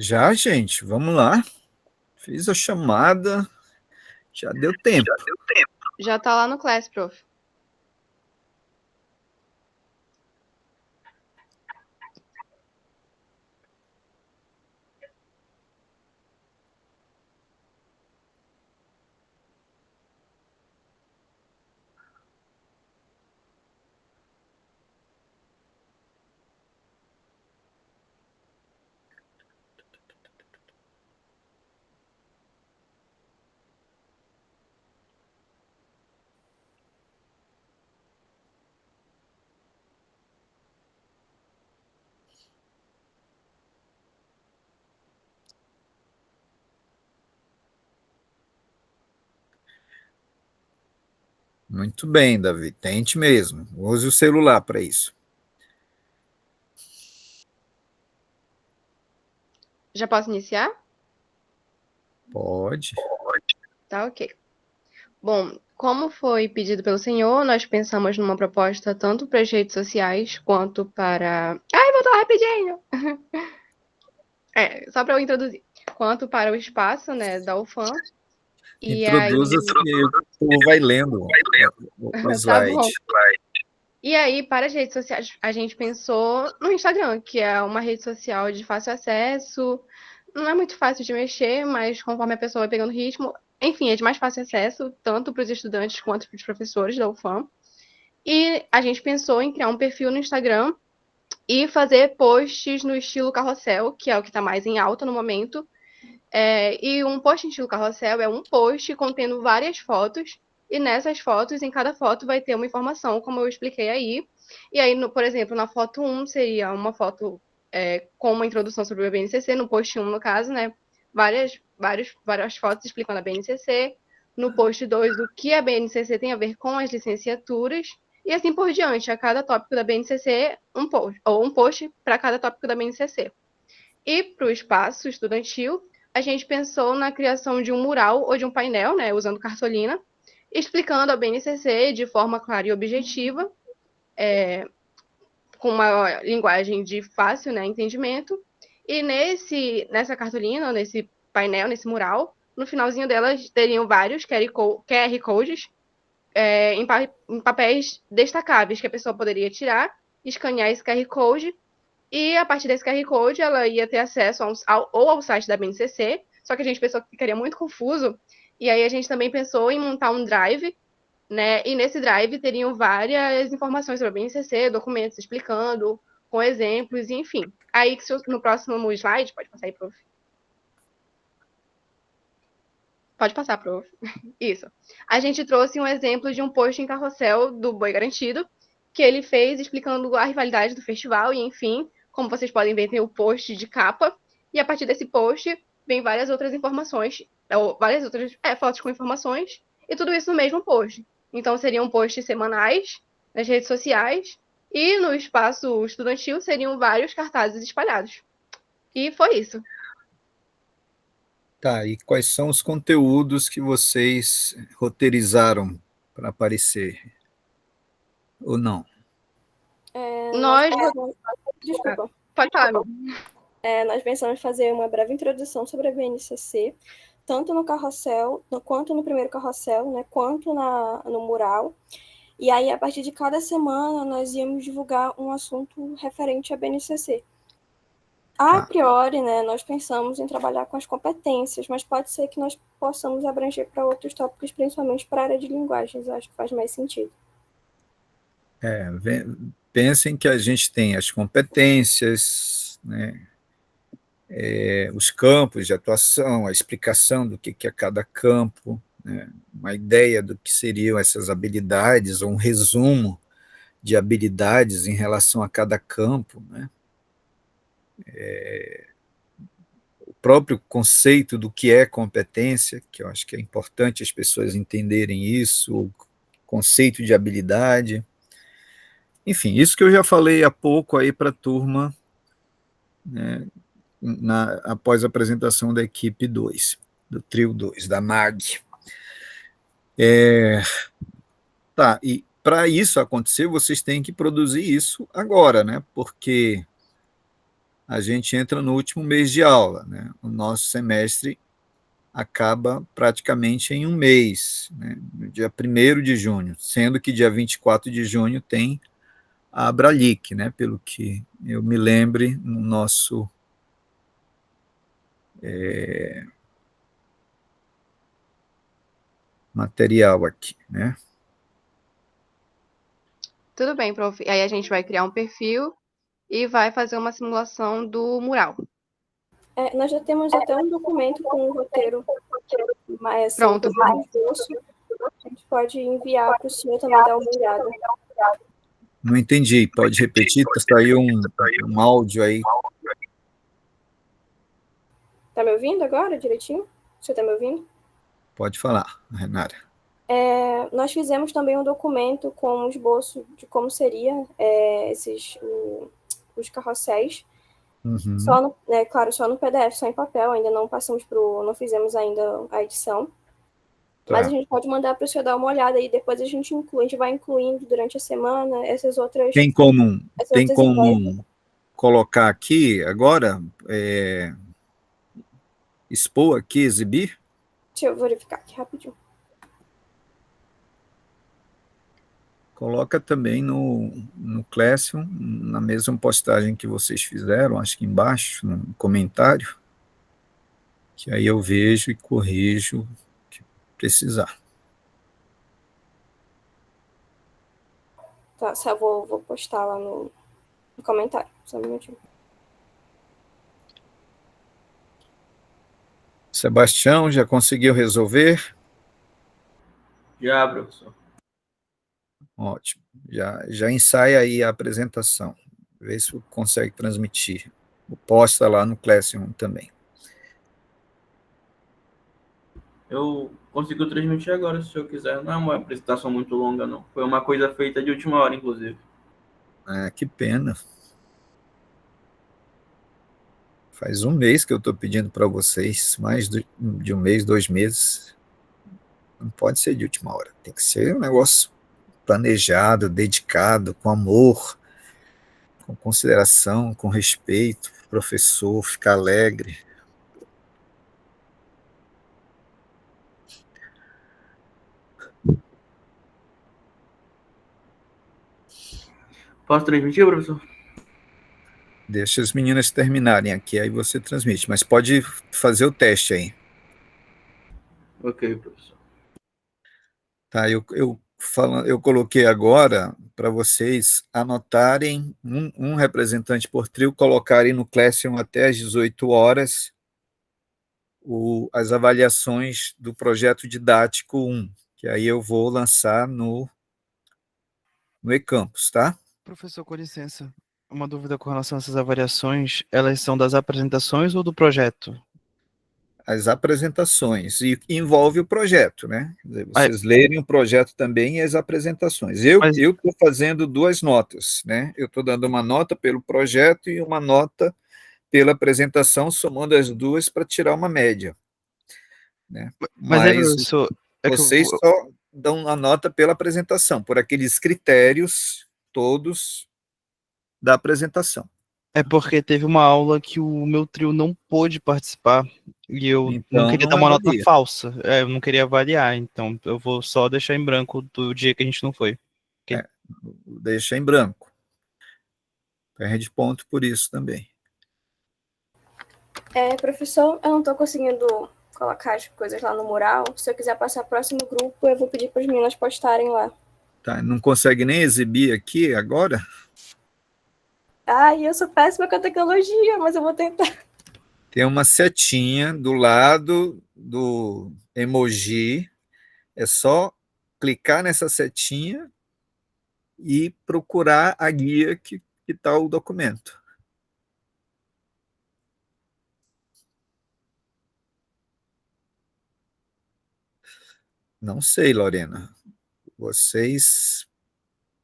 A: Já, gente, vamos lá. Fiz a chamada, já deu tempo.
I: Já tá lá no Class, prof.
A: Muito bem, Davi, tente mesmo. Use o celular para isso.
I: Já posso iniciar?
A: Pode.
I: Tá, ok. Bom, como foi pedido pelo senhor, nós pensamos numa proposta tanto para as redes sociais quanto para. Ai, voltou rapidinho! Só para eu introduzir. Quanto para o espaço, né, da UFAM. E aí.
A: Introduza-se e o povo vai lendo o slide.
I: Tá bom. E aí, para as redes sociais, a gente pensou no Instagram, que é uma rede social de fácil acesso. Não é muito fácil de mexer, mas conforme a pessoa vai pegando ritmo, enfim, é de mais fácil acesso, tanto para os estudantes quanto para os professores da UFAM. E a gente pensou em criar um perfil no Instagram e fazer posts no estilo carrossel, que é o que está mais em alta no momento. E um post em estilo carrossel é um post contendo várias fotos, e nessas fotos, em cada foto, vai ter uma informação, como eu expliquei aí. E aí, por exemplo, na foto 1 seria uma foto com uma introdução sobre o BNCC, no post 1, no caso, né? Várias fotos explicando a BNCC. No post 2, o que a BNCC tem a ver com as licenciaturas. E assim por diante, a cada tópico da BNCC, um post, ou um post para cada tópico da BNCC. E para o espaço estudantil, a gente pensou na criação de um mural ou de um painel, né, usando cartolina, explicando a BNCC de forma clara e objetiva, com uma linguagem de fácil, né, entendimento. E nessa cartolina, nesse painel, nesse mural, no finalzinho delas teriam vários QR Codes em papéis destacáveis que a pessoa poderia tirar, escanear esse QR Code, e a partir desse QR Code ela ia ter acesso ao site da BNCC, só que a gente pensou que ficaria muito confuso, e aí a gente também pensou em montar um drive, né? E nesse drive teriam várias informações sobre a BNCC, documentos explicando, com exemplos, enfim. Aí, no próximo slide, pode passar aí, prof. Pode passar, prof. Isso. A gente trouxe um exemplo de um post em carrossel do Boi Garantido, que ele fez explicando a rivalidade do festival, e enfim, como vocês podem ver, tem o post de capa, e a partir desse post vem várias outras informações, ou várias outras fotos com informações, e tudo isso no mesmo post. Então, seriam posts semanais nas redes sociais, e no espaço estudantil seriam vários cartazes espalhados. E foi isso.
A: Tá, e quais são os conteúdos que vocês roteirizaram para aparecer? Ou não?
I: Desculpa. Pode falar, meu.
J: Nós pensamos fazer uma breve introdução sobre a BNCC, tanto no carrossel, quanto no primeiro carrossel, né, quanto no mural. E aí, a partir de cada semana, nós íamos divulgar um assunto referente à BNCC. A priori, né, nós pensamos em trabalhar com as competências, mas pode ser que nós possamos abranger para outros tópicos, principalmente para a área de linguagens. Eu acho que faz mais sentido.
A: Pensem que a gente tem as competências, né, os campos de atuação, a explicação do que é cada campo, né, uma ideia do que seriam essas habilidades, ou um resumo de habilidades em relação a cada campo, né? O próprio conceito do que é competência, que eu acho que é importante as pessoas entenderem isso, o conceito de habilidade. Enfim, isso que eu já falei há pouco aí para a turma, né, após a apresentação da equipe 2, do trio 2, da MAG. Tá, e para isso acontecer, vocês têm que produzir isso agora, né? Porque a gente entra no último mês de aula, né? O nosso semestre acaba praticamente em um mês, né? No dia 1º de junho, sendo que dia 24 de junho tem a Abralic, né? Pelo que eu me lembre no nosso material aqui, né?
I: Tudo bem, prof. Aí a gente vai criar um perfil e vai fazer uma simulação do mural.
J: Nós já temos até um documento com o roteiro mais assim,
I: Pronto.
J: mais esboço. A gente pode enviar para o senhor também dar uma olhada.
A: Não entendi, pode repetir? Saiu um áudio aí.
J: Tá me ouvindo agora direitinho? Você tá me ouvindo?
A: Pode falar, Renata.
J: Nós fizemos também um documento com um esboço de como seria os carrosséis.
A: Uhum.
J: Claro, só no PDF, só em papel, ainda não passamos não fizemos ainda a edição.
A: Tá.
J: Mas a gente pode mandar para o senhor dar uma olhada e depois a gente vai incluindo durante a semana essas outras.
A: Tem como
J: ideias.
A: Colocar aqui agora, expor aqui, exibir?
J: Deixa eu verificar aqui rapidinho.
A: Coloca também no Classroom, na mesma postagem que vocês fizeram, acho que embaixo, no comentário, que aí eu vejo e corrijo o que precisar.
J: Tá, só vou postar lá no comentário, só um minutinho.
A: Sebastião, já conseguiu resolver?
H: Já, professor.
A: Ótimo. Já ensaia aí a apresentação. Vê se consegue transmitir. Posta lá no Classroom também.
H: Eu consigo transmitir agora, se o senhor quiser. Não é uma apresentação muito longa, não. Foi uma coisa feita de última hora, inclusive.
A: Que pena. Faz um mês que eu estou pedindo para vocês, mais de um mês, 2 meses. Não pode ser de última hora. Tem que ser um negócio planejado, dedicado, com amor, com consideração, com respeito. Professor, ficar alegre.
H: Posso transmitir, professor?
A: Deixa as meninas terminarem aqui, aí você transmite. Mas pode fazer o teste aí.
H: Ok, professor.
A: Tá, eu coloquei agora para vocês anotarem um representante por trio, colocarem no Classroom até às 18 horas as avaliações do projeto didático 1, que aí eu vou lançar no eCampus, tá?
G: Professor, com licença. Uma dúvida com relação a essas avaliações, elas são das apresentações ou do projeto?
A: As apresentações, e envolve o projeto, né? Quer dizer, vocês lerem o projeto também e as apresentações. Eu estou fazendo 2 notas, né? Eu estou dando uma nota pelo projeto e uma nota pela apresentação, somando as duas para tirar uma média, né? Mas
G: professor,
A: vocês só dão a nota pela apresentação, por aqueles critérios todos da apresentação.
G: É porque teve uma aula que o meu trio não pôde participar e eu
A: Então,
G: não queria
A: não
G: dar uma nota
A: avalia.
G: falsa. Eu não queria avaliar, então eu vou só deixar em branco do dia que a gente não foi. Okay?
A: Deixa em branco. Perde ponto por isso também.
J: Professor, eu não estou conseguindo colocar as coisas lá no mural. Se eu quiser passar pro próximo grupo, eu vou pedir para as meninas postarem lá.
A: Tá, não consegue nem exibir aqui agora?
J: Eu sou péssima com a tecnologia, mas eu vou tentar.
A: Tem uma setinha do lado do emoji, é só clicar nessa setinha e procurar a guia que está o documento. Não sei, Lorena. Vocês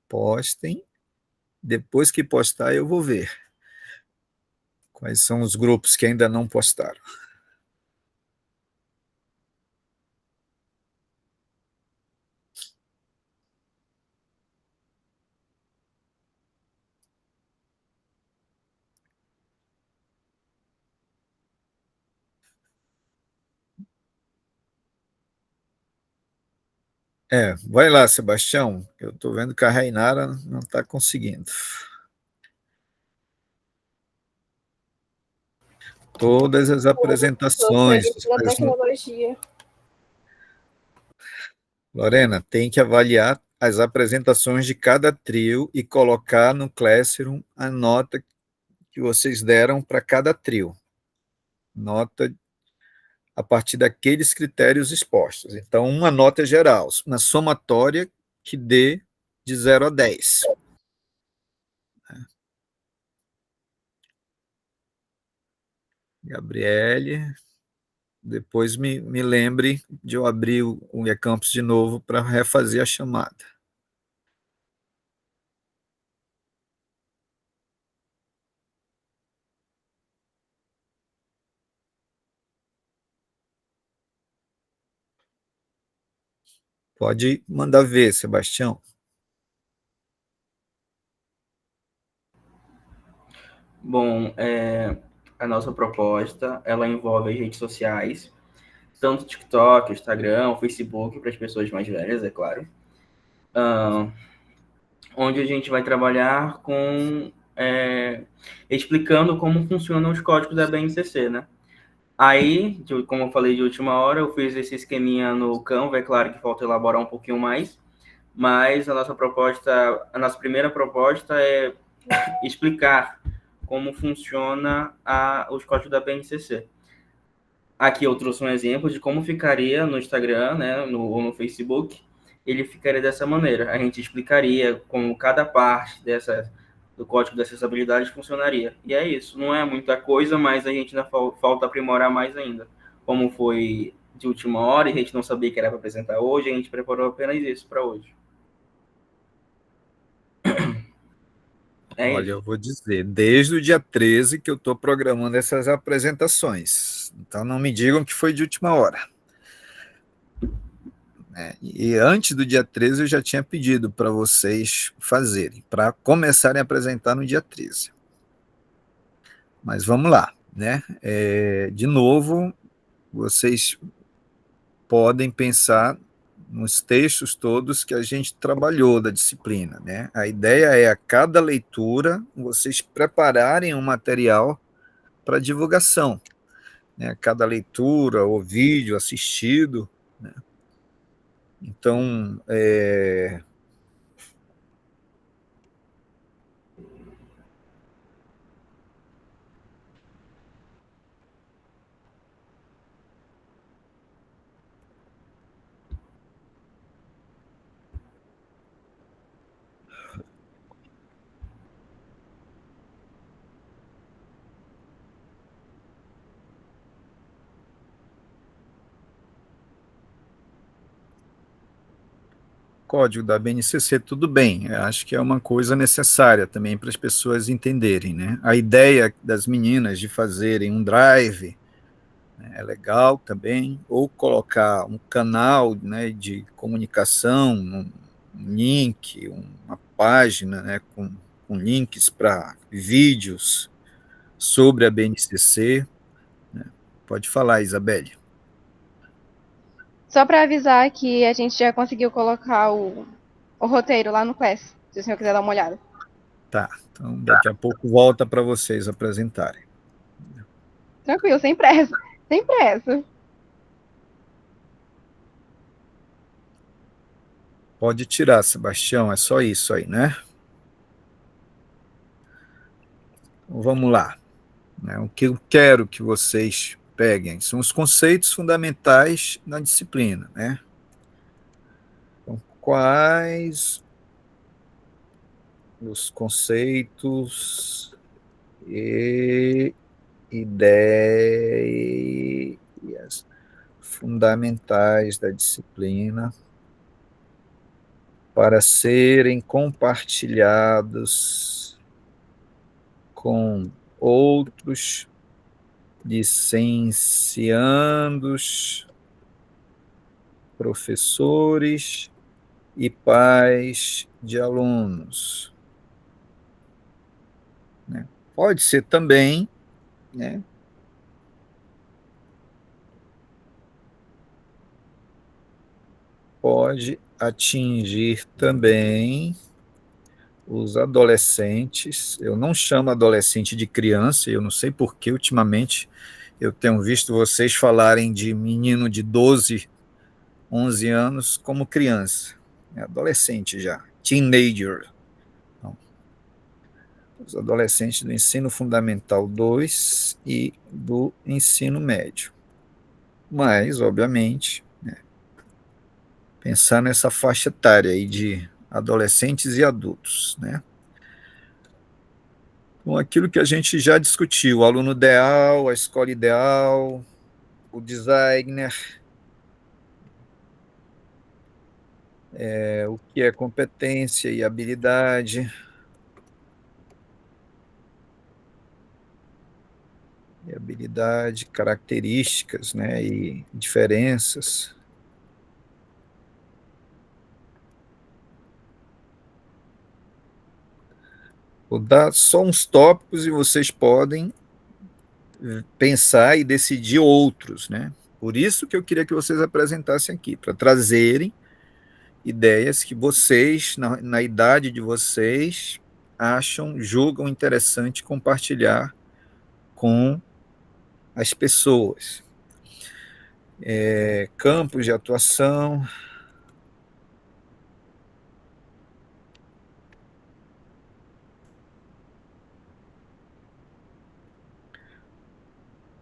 A: postem, depois que postar eu vou ver quais são os grupos que ainda não postaram. Vai lá, Sebastião. Eu estou vendo que a Rainara não está conseguindo. Todas as apresentações.
J: Da tecnologia.
A: Lorena, tem que avaliar as apresentações de cada trio e colocar no Classroom a nota que vocês deram para cada trio. Nota a partir daqueles critérios expostos. Então, uma nota geral, uma somatória que dê de 0 a 10. Gabriele, depois me lembre de eu abrir o eCampus de novo para refazer a chamada. Pode mandar ver, Sebastião.
H: Bom, a nossa proposta, ela envolve as redes sociais, tanto TikTok, Instagram, Facebook, para as pessoas mais velhas, é claro. Onde a gente vai trabalhar com explicando como funcionam os códigos da BNCC, né? Aí, como eu falei de última hora, eu fiz esse esqueminha no Canva, é claro que falta elaborar um pouquinho mais, mas a nossa primeira proposta é explicar como funciona os códigos da BNCC. Aqui eu trouxe um exemplo de como ficaria no Instagram, né, ou no Facebook. Ele ficaria dessa maneira. A gente explicaria como cada parte do código de acessibilidade funcionaria. E é isso. Não é muita coisa, mas a gente ainda falta aprimorar mais ainda. Como foi de última hora e a gente não sabia que era para apresentar hoje, a gente preparou apenas isso para hoje.
A: Olha, eu vou dizer, desde o dia 13 que eu estou programando essas apresentações. Então, não me digam que foi de última hora. E antes do dia 13 eu já tinha pedido para vocês fazerem, para começarem a apresentar no dia 13. Mas vamos lá, né? De novo, vocês podem pensar nos textos todos que a gente trabalhou da disciplina, né? A ideia é, a cada leitura, vocês prepararem um material para divulgação, né? Cada leitura ou vídeo assistido, né? Então, código da BNCC, tudo bem, eu acho que é uma coisa necessária também para as pessoas entenderem, né? A ideia das meninas de fazerem um drive, né, é legal também, ou colocar um canal, né, de comunicação, um link, uma página, né, com links para vídeos sobre a BNCC, né? Pode falar, Isabelle.
I: Só para avisar que a gente já conseguiu colocar o roteiro lá no Class, se o senhor quiser dar uma olhada.
A: Tá, então daqui a pouco volta para vocês apresentarem.
I: Tranquilo, sem pressa, sem pressa.
A: Pode tirar, Sebastião, é só isso aí, né? Então, vamos lá. O que eu quero que vocês peguem são os conceitos fundamentais da disciplina, né? Então, quais os conceitos e ideias fundamentais da disciplina para serem compartilhados com outros licenciandos, professores e pais de alunos, né? Pode ser também, né, pode atingir também os adolescentes. Eu não chamo adolescente de criança, eu não sei por que ultimamente eu tenho visto vocês falarem de menino de 12, 11 anos como criança. É adolescente já, teenager. Então, os adolescentes do ensino fundamental 2 e do ensino médio. Mas, obviamente, né, pensar nessa faixa etária aí de adolescentes e adultos, né? Com aquilo que a gente já discutiu, o aluno ideal, a escola ideal, o designer, o que é competência e habilidade, características, né, e diferenças. Vou dar só uns tópicos e vocês podem pensar e decidir outros, né? Por isso que eu queria que vocês apresentassem aqui, para trazerem ideias que vocês, na idade de vocês, julgam interessante compartilhar com as pessoas. Campos de atuação,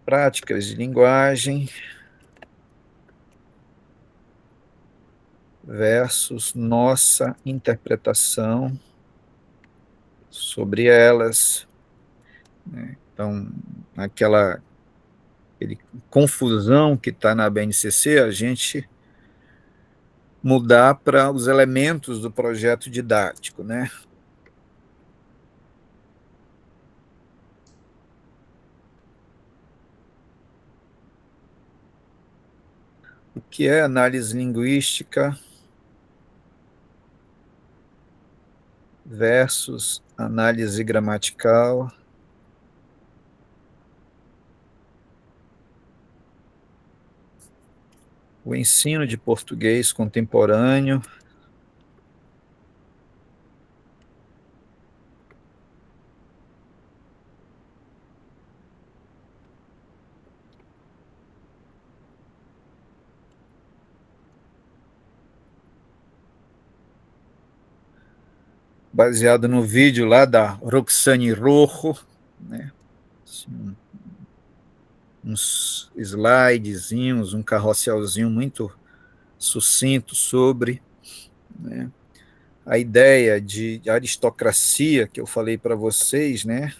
A: práticas de linguagem versus nossa interpretação sobre elas, né? Então, aquela confusão que está na BNCC, a gente mudar para os elementos do projeto didático, né? O que é análise linguística versus análise gramatical, o ensino de português contemporâneo, baseado no vídeo lá da Roxane Rojo, né? Assim, uns slidezinhos, um carrosselzinho muito sucinto sobre, né, a ideia de aristocracia que eu falei para vocês, né,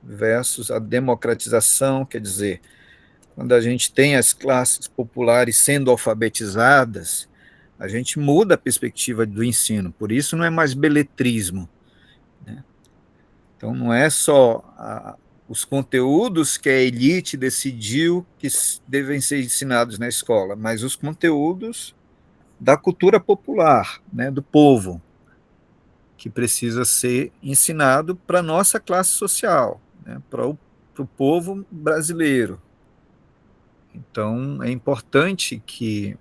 A: versus a democratização, quer dizer, quando a gente tem as classes populares sendo alfabetizadas, a gente muda a perspectiva do ensino, por isso não é mais beletrismo, né? Então não é só os conteúdos que a elite decidiu que devem ser ensinados na escola, mas os conteúdos da cultura popular, né, do povo, que precisa ser ensinado para a nossa classe social, né, para o povo brasileiro. Então, é importante que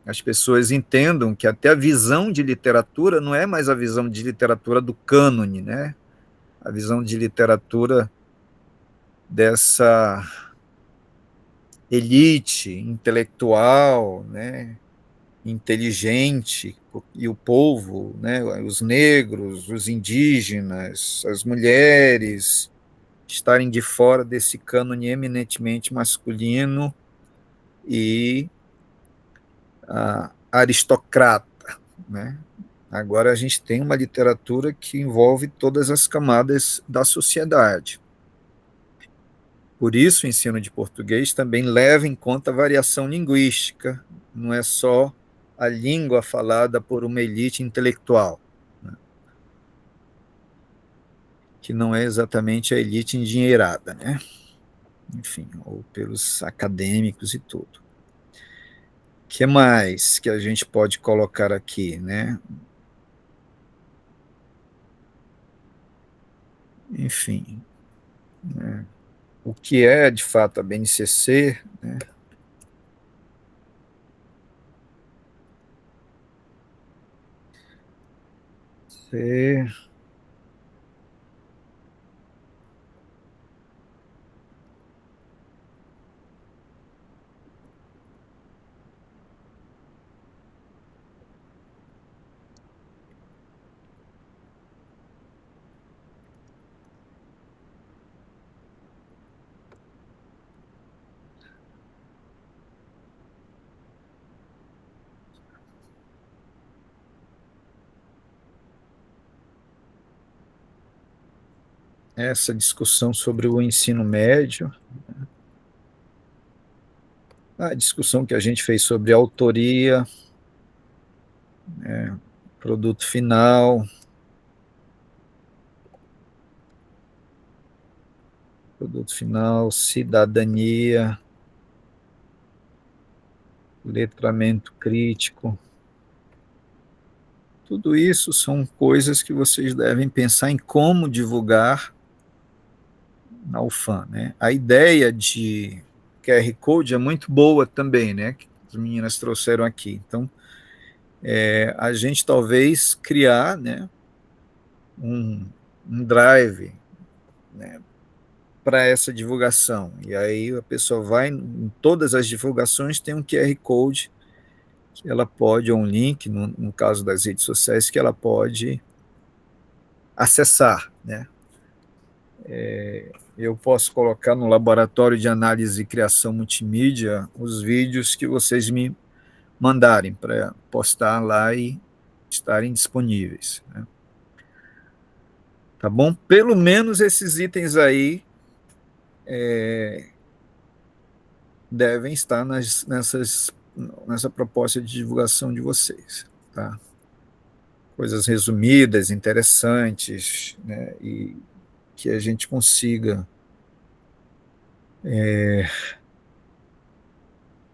A: as pessoas entendam que até a visão de literatura não é mais a visão de literatura do cânone, né? A visão de literatura dessa elite intelectual, né, inteligente, e o povo, né, os negros, os indígenas, as mulheres, estarem de fora desse cânone eminentemente masculino e aristocrata, né? Agora a gente tem uma literatura que envolve todas as camadas da sociedade. Por isso, o ensino de português também leva em conta a variação linguística, não é só a língua falada por uma elite intelectual, né, que não é exatamente a elite endinheirada, né? Enfim, ou pelos acadêmicos e tudo. O que mais que a gente pode colocar aqui, né? Enfim, né? O que é, de fato, a BNCC, né? você. Essa discussão sobre o ensino médio, a discussão que a gente fez sobre autoria, produto final, cidadania, letramento crítico. Tudo isso são coisas que vocês devem pensar em como divulgar na UFAM, né? A ideia de QR Code é muito boa também, né? Que as meninas trouxeram aqui. Então, a gente talvez criar, né, um drive, né, para essa divulgação. E aí a pessoa vai, em todas as divulgações tem um QR Code que ela pode, ou um link, no caso das redes sociais, que ela pode acessar, né? Eu posso colocar no laboratório de análise e criação multimídia os vídeos que vocês me mandarem para postar lá e estarem disponíveis, né? Tá bom? Pelo menos esses itens aí devem estar nessa proposta de divulgação de vocês, tá? Coisas resumidas, interessantes, né? E que a gente consiga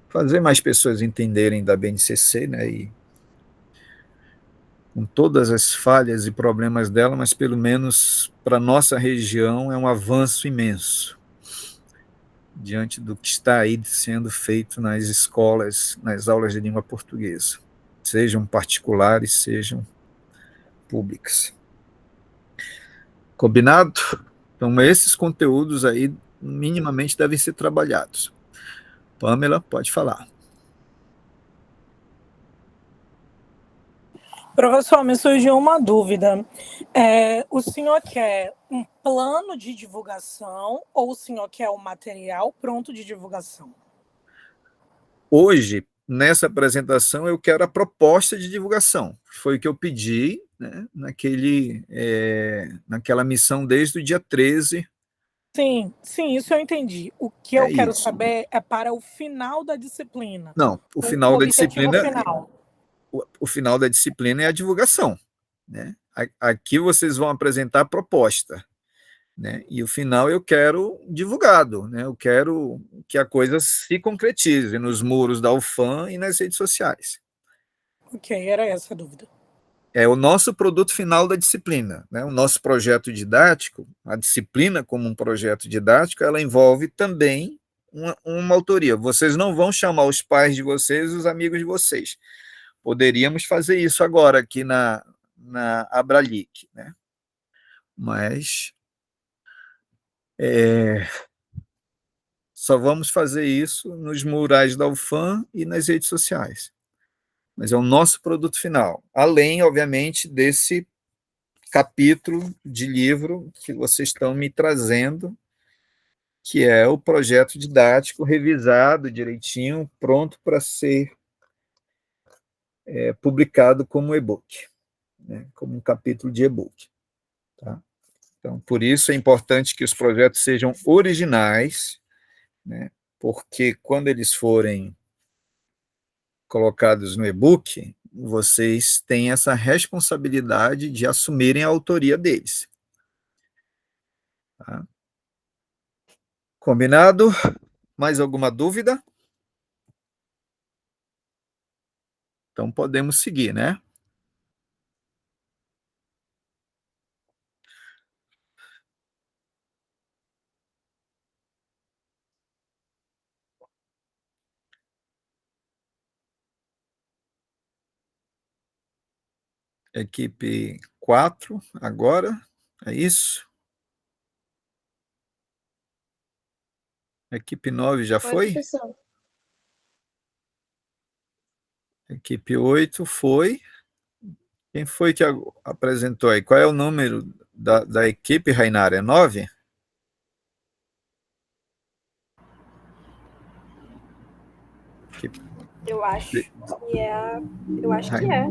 A: fazer mais pessoas entenderem da BNCC, né? E com todas as falhas e problemas dela, mas pelo menos para nossa região é um avanço imenso diante do que está aí sendo feito nas escolas, nas aulas de língua portuguesa, sejam particulares, sejam públicas. Combinado? Então, esses conteúdos aí minimamente devem ser trabalhados. Pamela, pode falar.
K: Professor, me surgiu uma dúvida. O senhor quer um plano de divulgação ou o senhor quer o material pronto de divulgação?
A: Hoje, nessa apresentação, eu quero a proposta de divulgação. Foi o que eu pedi, né, naquela missão desde o dia 13.
K: Sim, isso eu entendi. O que eu quero saber é para o final da disciplina.
A: Não, o final da disciplina.
K: Final.
A: O final da disciplina é a divulgação, né? Aqui vocês vão apresentar a proposta, né? E o final eu quero divulgado, né? Eu quero que a coisa se concretize nos muros da UFAM e nas redes sociais.
K: Ok, era essa a dúvida.
A: É o nosso produto final da disciplina, né? O nosso projeto didático, a disciplina como um projeto didático, ela envolve também uma autoria. Vocês não vão chamar os pais de vocês, os amigos de vocês. Poderíamos fazer isso agora aqui na Abralic, né? Mas só vamos fazer isso nos murais da UFAM e nas redes sociais. Mas é o nosso produto final, além, obviamente, desse capítulo de livro que vocês estão me trazendo, que é o projeto didático revisado direitinho, pronto para ser publicado como e-book, né? Como um capítulo de e-book. Tá? Então, por isso é importante que os projetos sejam originais, né? Porque quando eles forem colocados no e-book, vocês têm essa responsabilidade de assumirem a autoria deles. Tá? Combinado? Mais alguma dúvida? Então podemos seguir, né? Equipe 4, agora, é isso? Equipe 9 já
D: Foi,
A: foi?
D: professor.
A: Equipe 8 foi. Quem foi que apresentou aí? Qual é o número da equipe, Rainara? É 9?
J: Eu acho que é.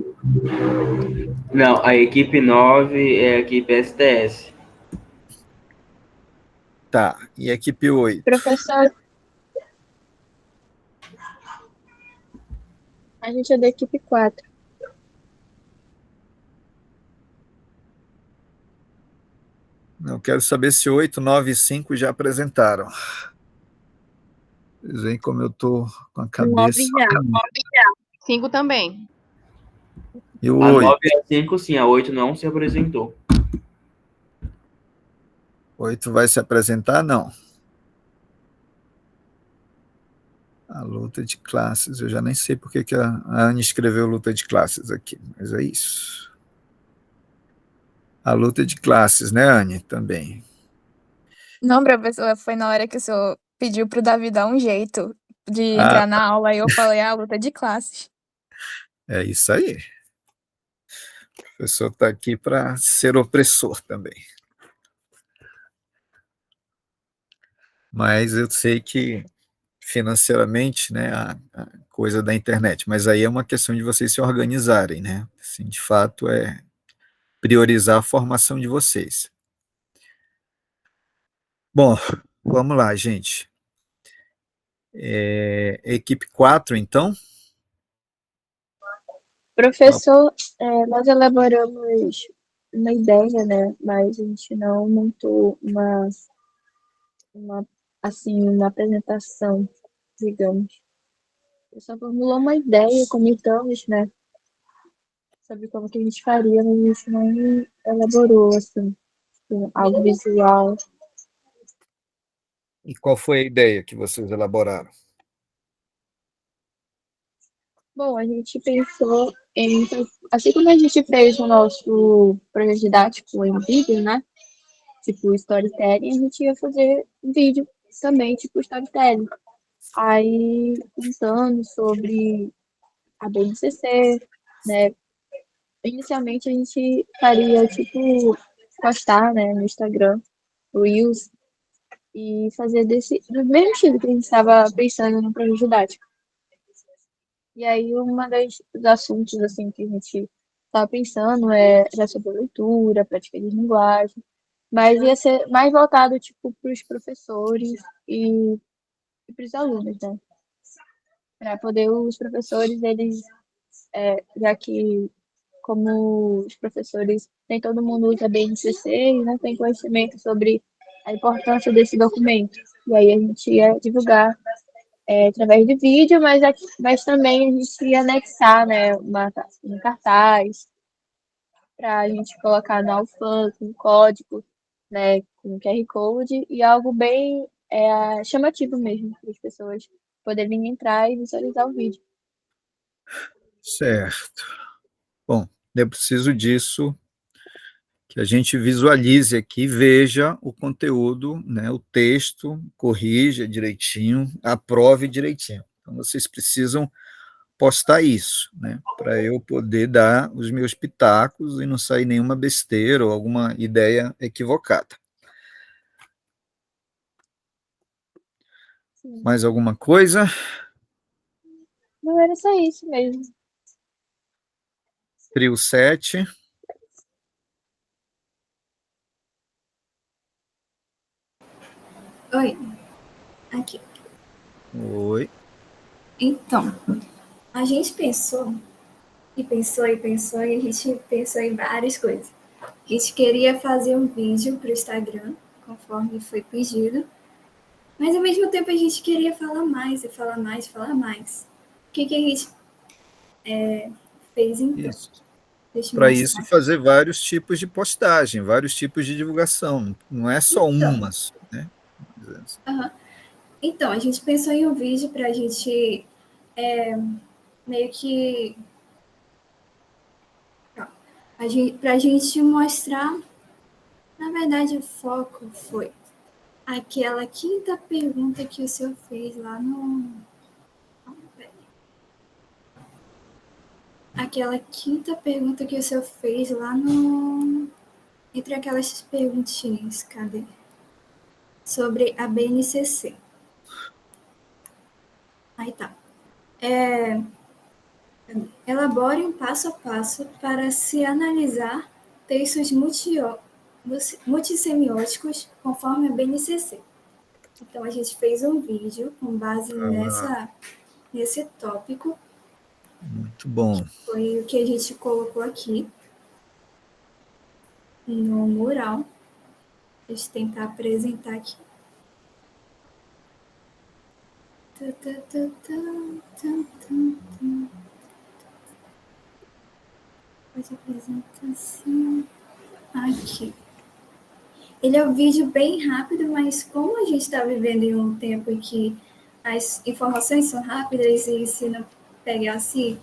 H: Não, a equipe 9 é a equipe STS.
A: Tá, e a equipe 8?
D: Professor, a gente é da equipe 4.
A: Eu quero saber se 8, 9 e 5 já apresentaram. Vocês veem como eu estou com a
I: 9
A: cabeça.
I: já. 5 também.
A: E o
H: A
A: 8?
H: 9 e a 5, sim, a 8 não se apresentou.
A: 8 vai se apresentar? Não. A luta de classes, eu já nem sei porque que a Anne escreveu luta de classes aqui, mas é isso. A luta de classes, né, Anne? Também.
D: Não, professor, foi na hora que o senhor pediu pro Davi dar um jeito de
A: Ah,
D: entrar na aula, e eu falei, luta de classes.
A: é isso aí. O professor está aqui para ser opressor também. Mas eu sei que financeiramente, né, a coisa da internet, mas aí é uma questão de vocês se organizarem, né? Assim, de fato, é priorizar a formação de vocês. Bom, vamos lá, gente. Equipe 4, então?
D: Professor, nós elaboramos uma ideia, né? Mas a gente não montou uma apresentação, digamos. Eu só formulou uma ideia, comentamos, né? Sobre como que a gente faria, mas a gente não elaborou, assim, algo visual.
A: E qual foi a ideia que vocês elaboraram?
D: Bom, a gente pensou em, assim como a gente fez o nosso projeto didático em vídeo, né? Tipo storytelling, a gente ia fazer vídeo também, tipo storytelling. Aí, contando sobre a BNCC, né? Inicialmente a gente faria, tipo, postar, né, no Instagram, Reels, e fazer do mesmo estilo que a gente estava pensando no projeto didático. E aí, dos assuntos, assim, que a gente estava pensando era sobre leitura, prática de linguagem, mas ia ser mais voltado, tipo, para os professores e para os alunos, né? Para poder os professores, eles, já que como os professores, nem todo mundo usa BNCC e não tem conhecimento sobre a importância desse documento. E aí a gente ia divulgar através de vídeo, mas também a gente ia anexar, né, um cartaz para a gente colocar na Alfam com código, né, com QR Code e algo bem chamativo mesmo, para as pessoas poderem entrar e visualizar o vídeo.
A: Certo. Bom, eu preciso disso, que a gente visualize aqui, veja o conteúdo, né, o texto, corrija direitinho, aprove direitinho. Então, vocês precisam postar isso, né, para eu poder dar os meus pitacos e não sair nenhuma besteira ou alguma ideia equivocada.
D: Sim.
A: Mais alguma coisa?
D: Não era só isso mesmo.
A: Trio 7.
C: Oi. Aqui.
A: Oi.
C: Então, a gente pensou, e pensou, e pensou, e a gente pensou em várias coisas. A gente queria fazer um vídeo para o Instagram, conforme foi pedido, mas ao mesmo tempo a gente queria falar mais, e falar mais, e falar mais. O que a gente fez então?
A: Para isso, fazer vários tipos de postagem, vários tipos de divulgação, não é só uma, né?
C: Uhum. Então, a gente pensou em um vídeo para a gente meio que... para a gente mostrar. Na verdade, o foco foi aquela quinta pergunta que o senhor fez lá no. Aquela quinta pergunta que o senhor fez lá no. Entre aquelas perguntinhas, cadê? Sobre a BNCC. Aí tá. Elabore um passo a passo para se analisar textos multissemióticos conforme a BNCC. Então, a gente fez um vídeo com base nesse tópico.
A: Muito bom.
C: Foi o que a gente colocou aqui no mural. Deixa eu tentar apresentar aqui. Faz a apresentação. Aqui. Ele é um vídeo bem rápido, mas como a gente está vivendo em um tempo em que as informações são rápidas e se não pegar assim,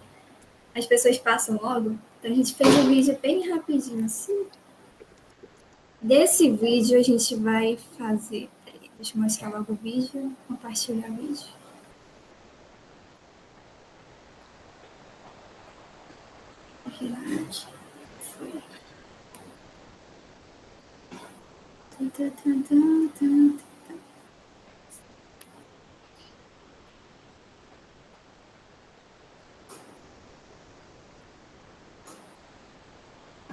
C: as pessoas passam logo, então a gente fez um vídeo bem rapidinho assim. Desse vídeo a gente vai fazer... Deixa eu mostrar logo o vídeo, compartilhar o vídeo. Aqui. Foi.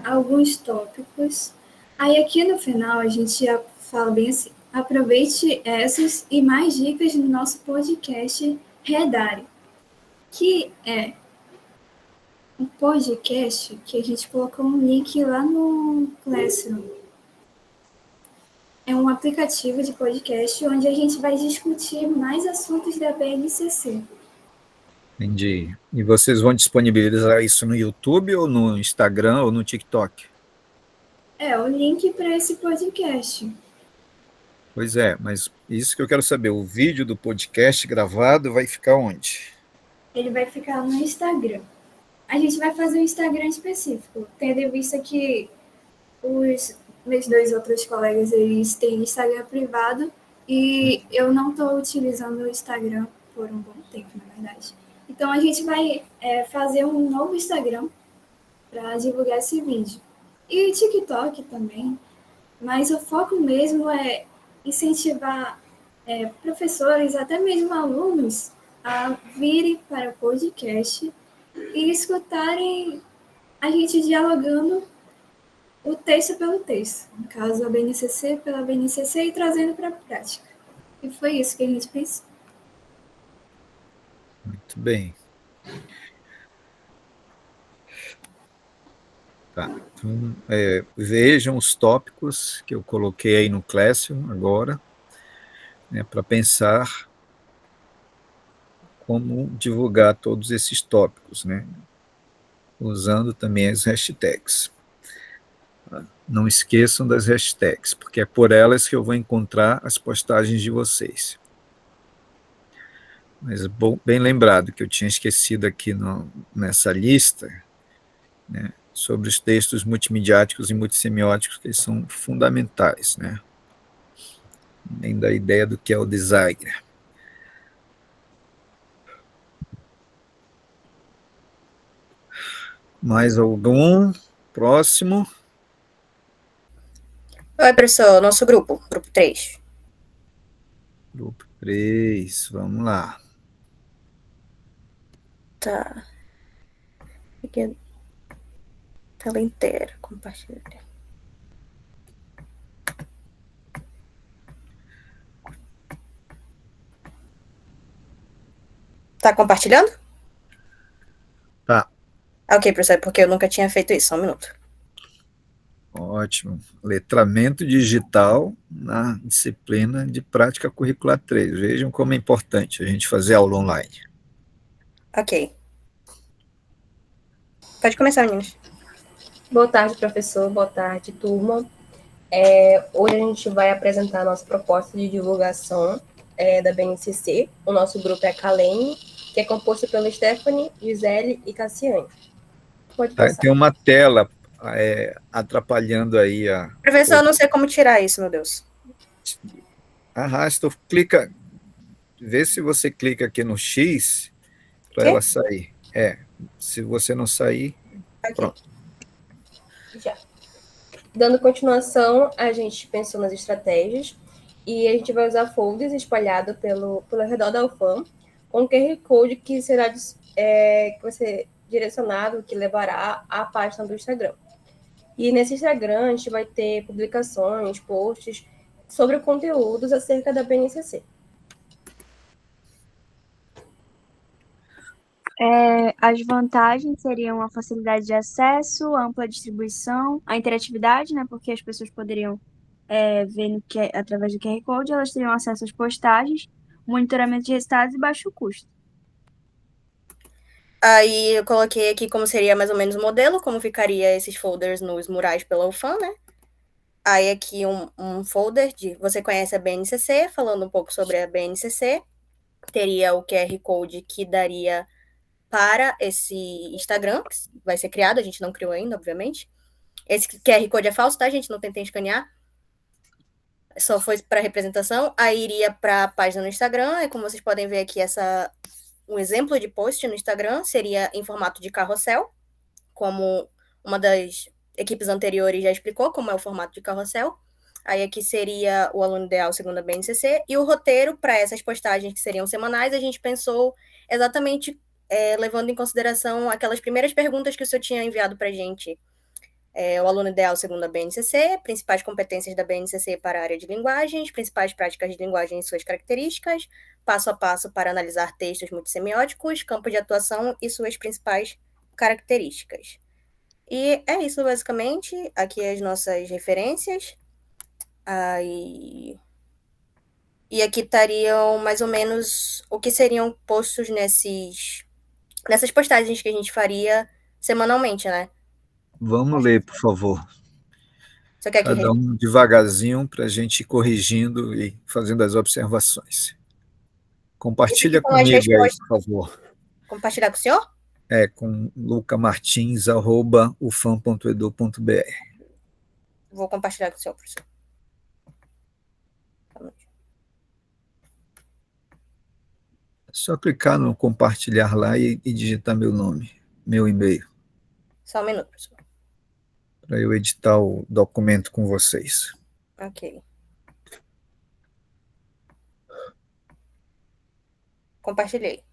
C: Alguns tópicos. Aí aqui no final a gente já fala bem assim, aproveite essas e mais dicas no nosso podcast Redare, que é um podcast que a gente colocou um link lá no Classroom. É um aplicativo de podcast onde a gente vai discutir mais assuntos da BNCC.
A: Entendi. E vocês vão disponibilizar isso no YouTube ou no Instagram ou no TikTok?
C: O link para esse podcast.
A: Pois é, mas isso que eu quero saber, o vídeo do podcast gravado vai ficar onde?
C: Ele vai ficar no Instagram. A gente vai fazer um Instagram específico, tendo em vista que os meus 2 outros colegas, eles têm Instagram privado e eu não estou utilizando o Instagram por um bom tempo, na verdade. Então, a gente vai fazer um novo Instagram para divulgar esse vídeo. E TikTok também, mas o foco mesmo é incentivar professores, até mesmo alunos, a virem para o podcast e escutarem a gente dialogando o texto pelo texto, no caso a BNCC pela BNCC e trazendo para a prática. E foi isso que a gente pensou.
A: Muito bem. Tá. Então, vejam os tópicos que eu coloquei aí no Classroom agora, né, para pensar como divulgar todos esses tópicos, né, usando também as hashtags. Não esqueçam das hashtags, porque é por elas que eu vou encontrar as postagens de vocês. Mas bem lembrado que eu tinha esquecido aqui nessa lista, né, sobre os textos multimediáticos e multissemióticos, que eles são fundamentais, né? Nem da ideia do que é o designer. Mais algum? Próximo.
N: Oi, professor, nosso grupo 3.
A: Grupo 3, vamos lá.
N: Tá. Aqui. Tela inteira, compartilhar. Tá compartilhando?
A: Tá.
N: Ok, professor, porque eu nunca tinha feito isso, só um minuto.
A: Ótimo. Letramento digital na disciplina de prática curricular 3. Vejam como é importante a gente fazer aula online.
N: Ok. Pode começar, meninas.
O: Boa tarde, professor. Boa tarde, turma. Hoje a gente vai apresentar a nossa proposta de divulgação da BNCC. O nosso grupo é Kalene, que é composto pela Stephanie, Gisele e Cassiane. Pode passar.
A: Tem uma tela atrapalhando aí a...
N: Professor, eu não sei como tirar isso, meu Deus.
A: Arrasta, clica, vê se você clica aqui no X para
N: Quê?
A: ela sair. Se você não sair, pronto.
O: Já. Dando continuação, a gente pensou nas estratégias e a gente vai usar folders espalhados pelo redor da UFAM com QR Code que vai ser direcionado, que levará à página do Instagram. E nesse Instagram a gente vai ter publicações, posts sobre conteúdos acerca da BNCC.
D: As vantagens seriam a facilidade de acesso, a ampla distribuição, a interatividade, né? Porque as pessoas poderiam ver através do QR Code, elas teriam acesso às postagens, monitoramento de resultados e baixo custo.
N: Aí eu coloquei aqui como seria mais ou menos o modelo, como ficaria esses folders nos murais pela UFAM, né? Aí aqui um folder de você conhece a BNCC, falando um pouco sobre a BNCC. Teria o QR Code que daria para esse Instagram, que vai ser criado, a gente não criou ainda, obviamente. Esse QR Code é falso, tá, gente? Não tentem escanear. Só foi para representação. Aí iria para a página no Instagram, e como vocês podem ver aqui, um exemplo de post no Instagram seria em formato de carrossel, como uma das equipes anteriores já explicou como é o formato de carrossel. Aí aqui seria o aluno ideal segundo a BNCC, e o roteiro para essas postagens que seriam semanais, a gente pensou exatamente levando em consideração aquelas primeiras perguntas que o senhor tinha enviado para a gente. O aluno ideal segundo a BNCC, principais competências da BNCC para a área de linguagens, principais práticas de linguagem e suas características, passo a passo para analisar textos multissemióticos, campo de atuação e suas principais características. E é isso, basicamente. Aqui as nossas referências. E aqui estariam mais ou menos o que seriam postos nessas postagens que a gente faria semanalmente, né?
A: Vamos ler, por favor.
N: Você quer que
A: Cada um devagarzinho para a gente ir corrigindo e fazendo as observações. Compartilha
N: são as
A: comigo aí,
N: respostas.
A: por favor.
N: Compartilhar com o senhor?
A: Com lucamartins@ufam.edu.br.
N: Vou compartilhar com o senhor, professor.
A: É só clicar no compartilhar lá e digitar meu nome, meu e-mail,
N: Só um minuto, professor.
A: para eu editar o documento com vocês.
N: Ok. Compartilhei.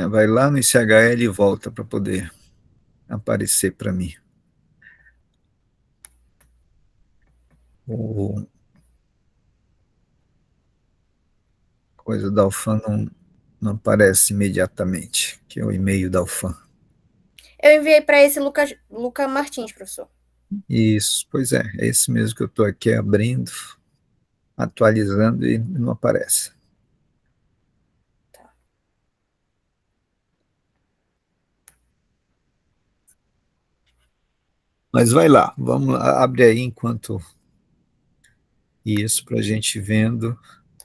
A: Vai lá no ICHL e volta para poder aparecer para mim. O coisa da UFAM não aparece imediatamente, que é o e-mail da UFAM.
N: Eu enviei para esse Luca Martins, professor.
A: Isso, pois é esse mesmo que eu estou aqui abrindo, atualizando e não aparece. Mas vai lá, vamos abrir aí enquanto isso, para a gente vendo.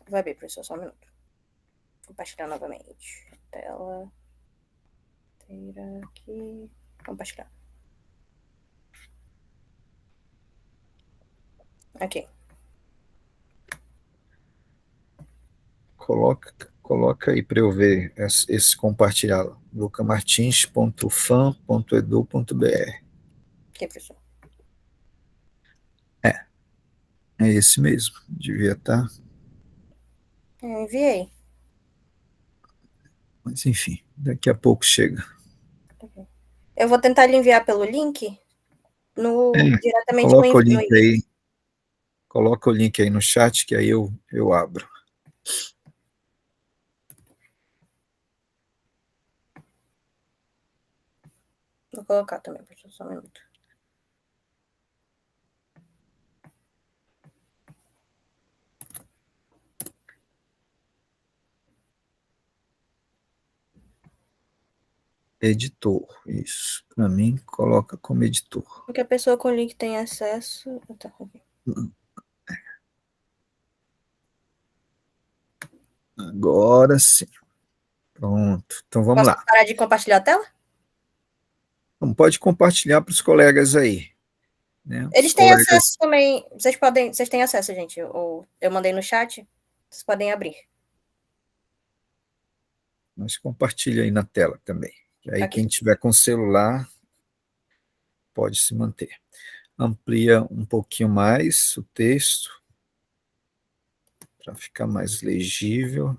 N: Vai abrir, professor, só um minuto. Compartilhar novamente. Tela. Tira aqui. Compartilhar. Ok.
A: Coloca aí para eu ver esse compartilhar, lucamartins.fam.edu.br.
N: Ok, professor.
A: É esse mesmo, devia estar.
N: Eu enviei.
A: Mas enfim, daqui a pouco chega.
N: Eu vou tentar lhe enviar pelo link diretamente
A: Coloca
N: no
A: o link
N: e-mail.
A: aí. Coloca o link aí no chat que aí eu abro.
N: Vou colocar também, professor, só um minuto.
A: Editor, isso. Para mim, coloca como editor.
N: Porque a pessoa com link tem acesso. Tá, ok.
A: Agora sim. Pronto, então vamos
N: Posso
A: lá.
N: parar de compartilhar a tela?
A: Então, pode compartilhar para os colegas aí. Né?
N: Eles
A: Os
N: têm
A: colegas,
N: acesso também. Vocês têm acesso, gente. Eu mandei no chat. Vocês podem abrir.
A: mas compartilha aí na tela também. E aí,
N: Aqui.
A: quem tiver com celular, pode se manter. Amplia um pouquinho mais o texto, para ficar mais legível.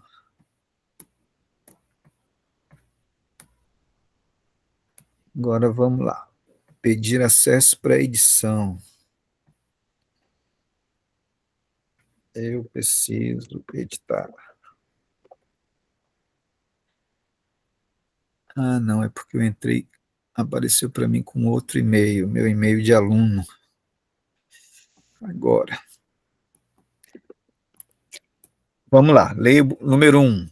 A: Agora vamos lá. Pedir acesso para edição. Eu preciso editar. Ah, não, é porque eu entrei, apareceu para mim com outro e-mail, meu e-mail de aluno. Agora. Vamos lá, leia o número 1.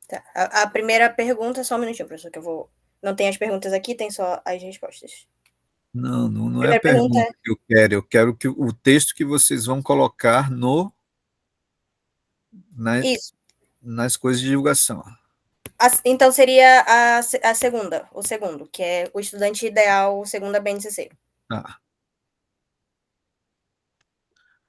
N: Tá. A primeira pergunta, só um minutinho, professor, que eu vou. Não tem as perguntas aqui, tem só as respostas.
A: Não é a
N: Primeira pergunta
A: pergunta que eu quero que o texto que vocês vão colocar
N: Isso.
A: nas coisas de divulgação.
N: Então seria a segunda, o segundo, que é o estudante ideal, segundo a BNCC.
A: Ah.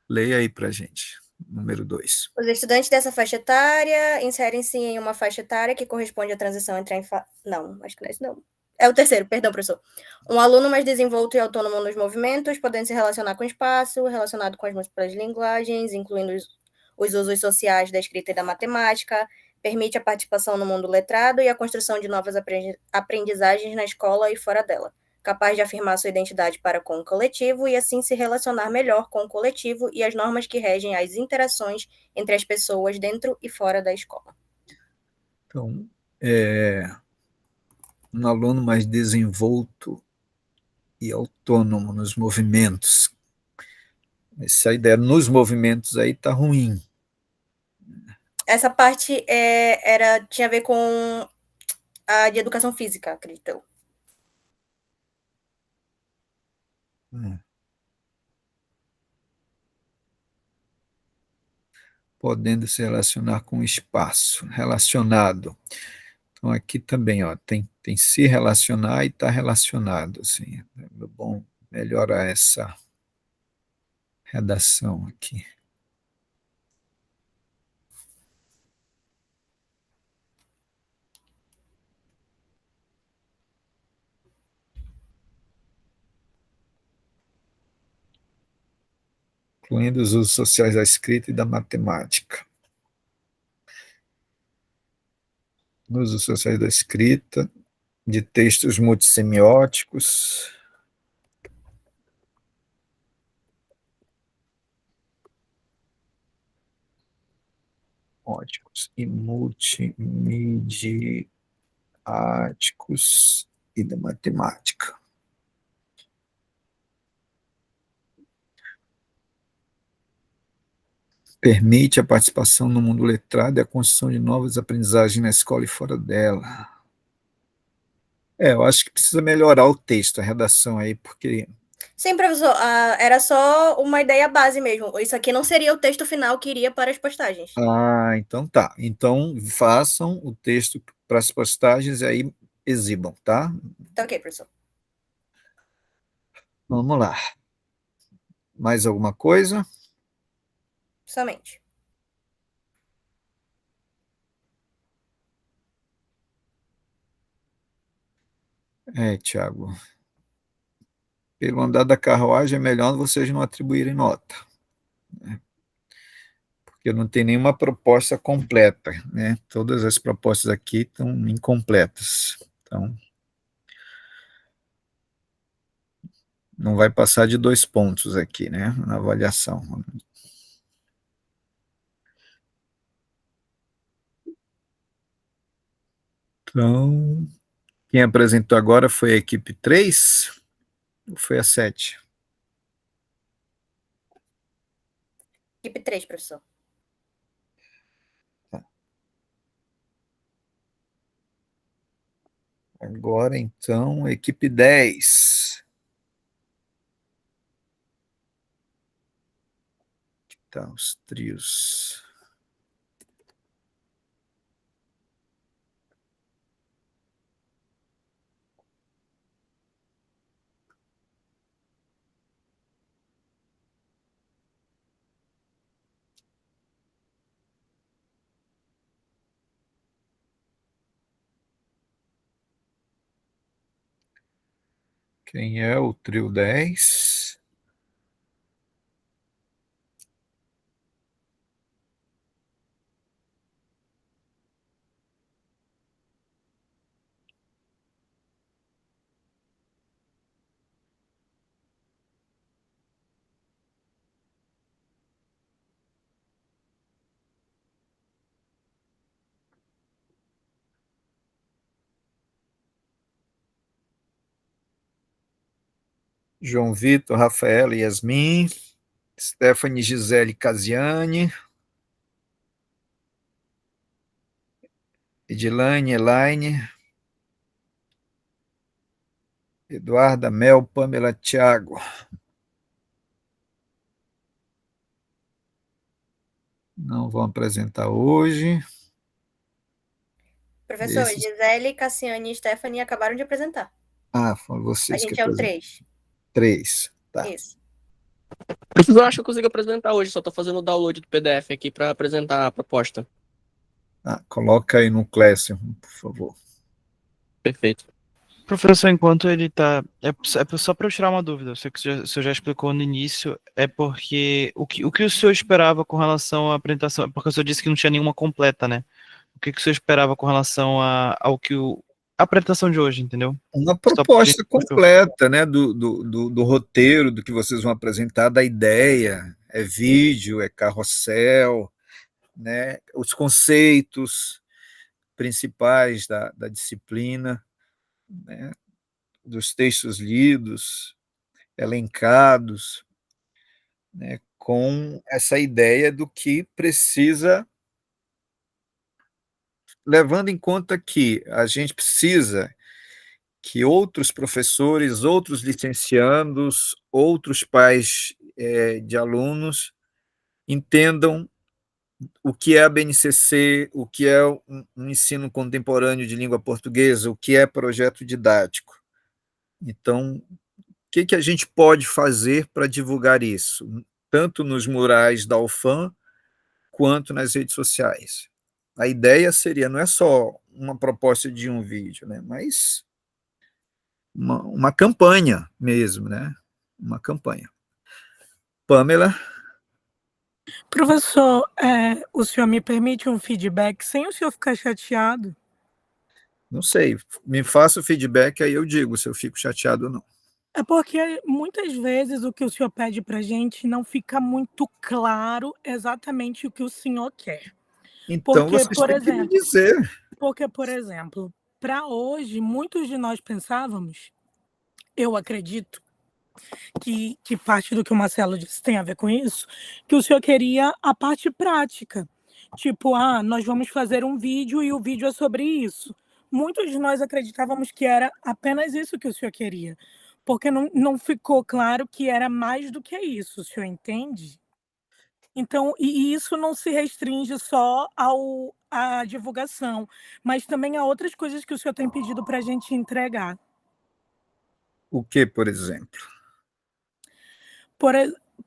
A: Leia aí para a gente, número 2.
N: Os estudantes dessa faixa etária inserem-se em uma faixa etária que corresponde à transição entre a Não, acho que não é isso não. É o terceiro, perdão, professor. Um aluno mais desenvolto e autônomo nos movimentos, podendo se relacionar com o espaço, relacionado com as múltiplas linguagens, incluindo os usos sociais da escrita e da matemática, permite a participação no mundo letrado e a construção de novas aprendizagens na escola e fora dela, capaz de afirmar sua identidade para com o coletivo e assim se relacionar melhor com o coletivo e as normas que regem as interações entre as pessoas dentro e fora da escola.
A: Então, um aluno mais desenvolto e autônomo nos movimentos. Se a ideia nos movimentos aí está ruim.
N: Essa parte tinha a ver com a de educação física, acredito eu.
A: Podendo se relacionar com o espaço, relacionado. Então, aqui também, ó, tem se relacionar e está relacionado. Assim, é bom melhorar essa redação aqui. Incluindo os usos sociais da escrita e da matemática. Usos sociais da escrita, de textos multissemióticos. Óticos e multimediáticos e da matemática. Permite a participação no mundo letrado e a construção de novas aprendizagens na escola e fora dela. Eu acho que precisa melhorar o texto, a redação aí, porque...
N: Sim, professor, era só uma ideia base mesmo. Isso aqui não seria o texto final que iria para as postagens.
A: Ah, então tá. Então façam o texto para as postagens e aí exibam, tá?
N: Tá ok, professor.
A: Vamos lá. Mais alguma coisa?
N: Somente.
A: Tiago. Pelo andar da carruagem é melhor vocês não atribuírem nota, né? Porque não tem nenhuma proposta completa, né? Todas as propostas aqui estão incompletas. Então, não vai passar de 2 pontos aqui, né? Na avaliação. Então, quem apresentou agora foi a equipe 3 ou foi a 7?
N: Equipe 3, professor.
A: Agora, então, equipe 10. Aqui tá os trios. Quem é o trio 10? João Vitor, Rafaela e Yasmin, Stephanie, Gisele, Casiane, Edilane, Elaine, Eduarda, Mel, Pamela, Thiago. Não vão apresentar hoje.
N: Professor,
A: Esses...
N: Gisele, Cassiane e Stephanie acabaram de apresentar.
A: Ah, foram vocês
N: A
A: que
N: gente é o
A: apresentaram.
N: 3.
A: 3, tá.
N: Isso.
P: Professor, acho que eu consigo apresentar hoje, só tô fazendo o download do PDF aqui para apresentar a proposta.
A: Ah, coloca aí no Classroom, por favor.
P: Perfeito.
G: Professor, enquanto ele tá. É só para eu tirar uma dúvida. Sei que o senhor já explicou no início. É porque. O que o senhor esperava com relação à apresentação? É porque o senhor disse que não tinha nenhuma completa, né? O que o senhor esperava com relação ao que a apresentação de hoje, entendeu?
A: Uma
G: Só pra
A: proposta
G: gente-
A: completa, né, do roteiro, do que vocês vão apresentar, da ideia, é vídeo, é carrossel, né, os conceitos principais da disciplina, né, dos textos lidos, elencados, né, com essa ideia do que precisa, levando em conta que a gente precisa que outros professores, outros licenciandos, outros pais de alunos entendam o que é a BNCC, o que é um ensino contemporâneo de língua portuguesa, o que é projeto didático. Então, o que a gente pode fazer para divulgar isso, tanto nos murais da UFAM, quanto nas redes sociais? A ideia seria, não é só uma proposta de um vídeo, né, mas uma campanha mesmo, né? Uma campanha. Pamela?
K: Professor, o senhor me permite um feedback sem o senhor ficar chateado?
A: Não sei, me faça o feedback, aí eu digo se eu fico chateado ou não.
K: É porque muitas vezes o que o senhor pede para a gente não fica muito claro exatamente o que o senhor quer.
A: Então
K: Porque,
A: vocês têm que me dizer.
K: Porque, por exemplo, para hoje, muitos de nós pensávamos, eu acredito, que parte do que o Marcelo disse tem a ver com isso, que o senhor queria a parte prática. Tipo, nós vamos fazer um vídeo e o vídeo é sobre isso. Muitos de nós acreditávamos que era apenas isso que o senhor queria, porque não ficou claro que era mais do que isso, o senhor entende? Então, e isso não se restringe só à divulgação, mas também a outras coisas que o senhor tem pedido para a gente entregar.
A: O que, por exemplo?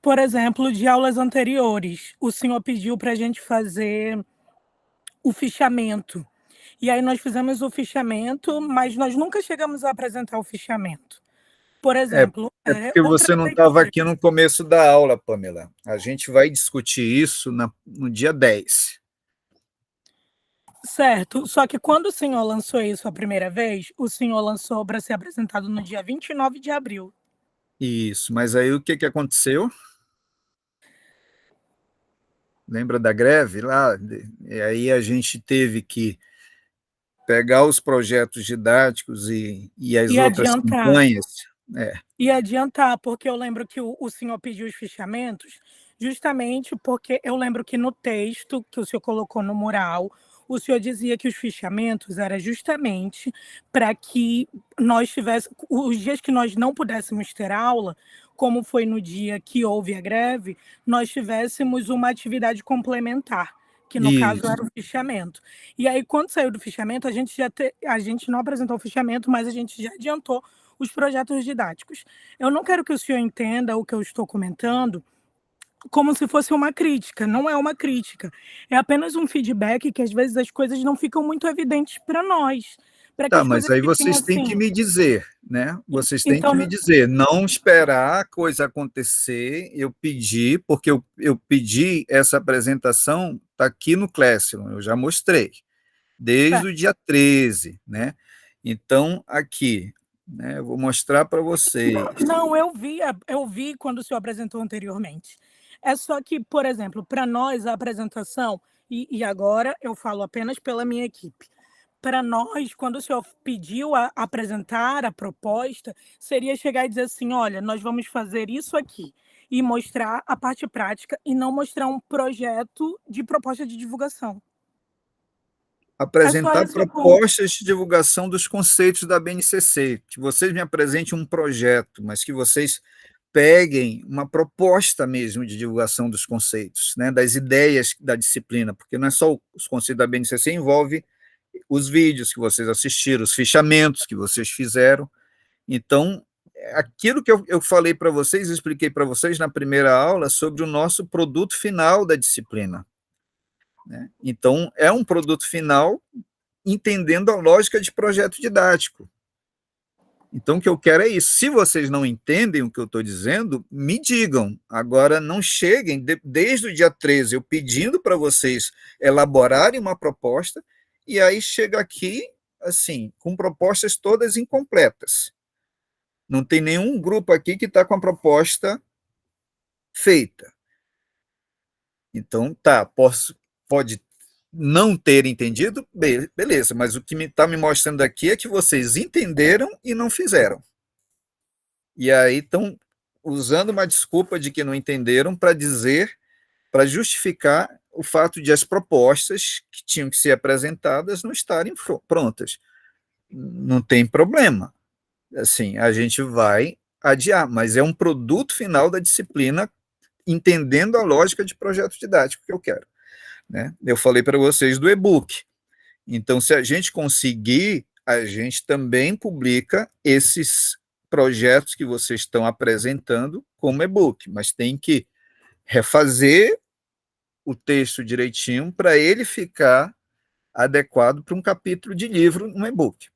K: Por exemplo, de aulas anteriores, o senhor pediu para a gente fazer o fichamento. E aí nós fizemos o fichamento, mas nós nunca chegamos a apresentar o fichamento. Por exemplo...
A: É porque você não estava aqui no começo da aula, Pamela. A gente vai discutir isso no dia 10.
K: Certo, só que quando o senhor lançou isso a primeira vez, o senhor lançou para ser apresentado no dia 29 de abril.
A: Isso, mas aí o que aconteceu? Lembra da greve lá? E aí a gente teve que pegar os projetos didáticos e as outras campanhas.
K: E adiantar, porque eu lembro que o senhor pediu os fichamentos, justamente porque eu lembro que no texto que o senhor colocou no mural, o senhor dizia que os fichamentos era justamente para que nós tivéssemos, os dias que nós não pudéssemos ter aula, como foi no dia que houve a greve, nós tivéssemos uma atividade complementar, que no caso era o fichamento. E aí, quando saiu do fichamento, a gente não apresentou o fichamento, mas a gente já adiantou os projetos didáticos. Eu não quero que o senhor entenda o que eu estou comentando como se fosse uma crítica. Não é uma crítica. É apenas um feedback que, às vezes, as coisas não ficam muito evidentes para nós. para que
A: Tá,
K: as
A: mas
K: coisas
A: aí
K: fiquem
A: vocês têm que
K: assim.
A: me dizer, né? Vocês têm
K: Então,
A: que me dizer, não esperar a coisa acontecer. Eu pedi, porque eu pedi essa apresentação, está aqui no Classroom, eu já mostrei, desde o dia 13, né? Então, aqui, né, eu vou mostrar para vocês.
K: não, eu vi quando o senhor apresentou anteriormente. É só que, por exemplo, para nós a apresentação, e agora eu falo apenas pela minha equipe, para nós, quando o senhor pediu a apresentar a proposta, seria chegar e dizer assim: olha, nós vamos fazer isso aqui, e mostrar a parte prática, e não mostrar um projeto de proposta de divulgação. É só
A: Apresentar
K: esse o ponto.
A: propostas de divulgação dos conceitos da BNCC, que vocês me apresentem um projeto, mas que vocês peguem uma proposta mesmo de divulgação dos conceitos, né, das ideias da disciplina, porque não é só os conceitos da BNCC, envolve os vídeos que vocês assistiram, os fichamentos que vocês fizeram. Então, aquilo que eu falei para vocês, expliquei para vocês na primeira aula sobre o nosso produto final da disciplina, né? Então, é um produto final entendendo a lógica de projeto didático. Então, o que eu quero é isso. Se vocês não entendem o que eu estou dizendo, me digam. Agora, não cheguem, desde o dia 13, eu pedindo para vocês elaborarem uma proposta, e aí chega aqui, assim, com propostas todas incompletas. Não tem nenhum grupo aqui que está com a proposta feita. Então, tá, pode não ter entendido, beleza, mas o que está me mostrando aqui é que vocês entenderam e não fizeram. E aí estão usando uma desculpa de que não entenderam para dizer, para justificar o fato de as propostas que tinham que ser apresentadas não estarem prontas. Não tem problema. Assim, a gente vai adiar, mas é um produto final da disciplina, entendendo a lógica de projeto didático que eu quero, né? Eu falei para vocês do e-book. Então, se a gente conseguir, a gente também publica esses projetos que vocês estão apresentando como e-book, mas tem que refazer o texto direitinho para ele ficar adequado para um capítulo de livro no e-book.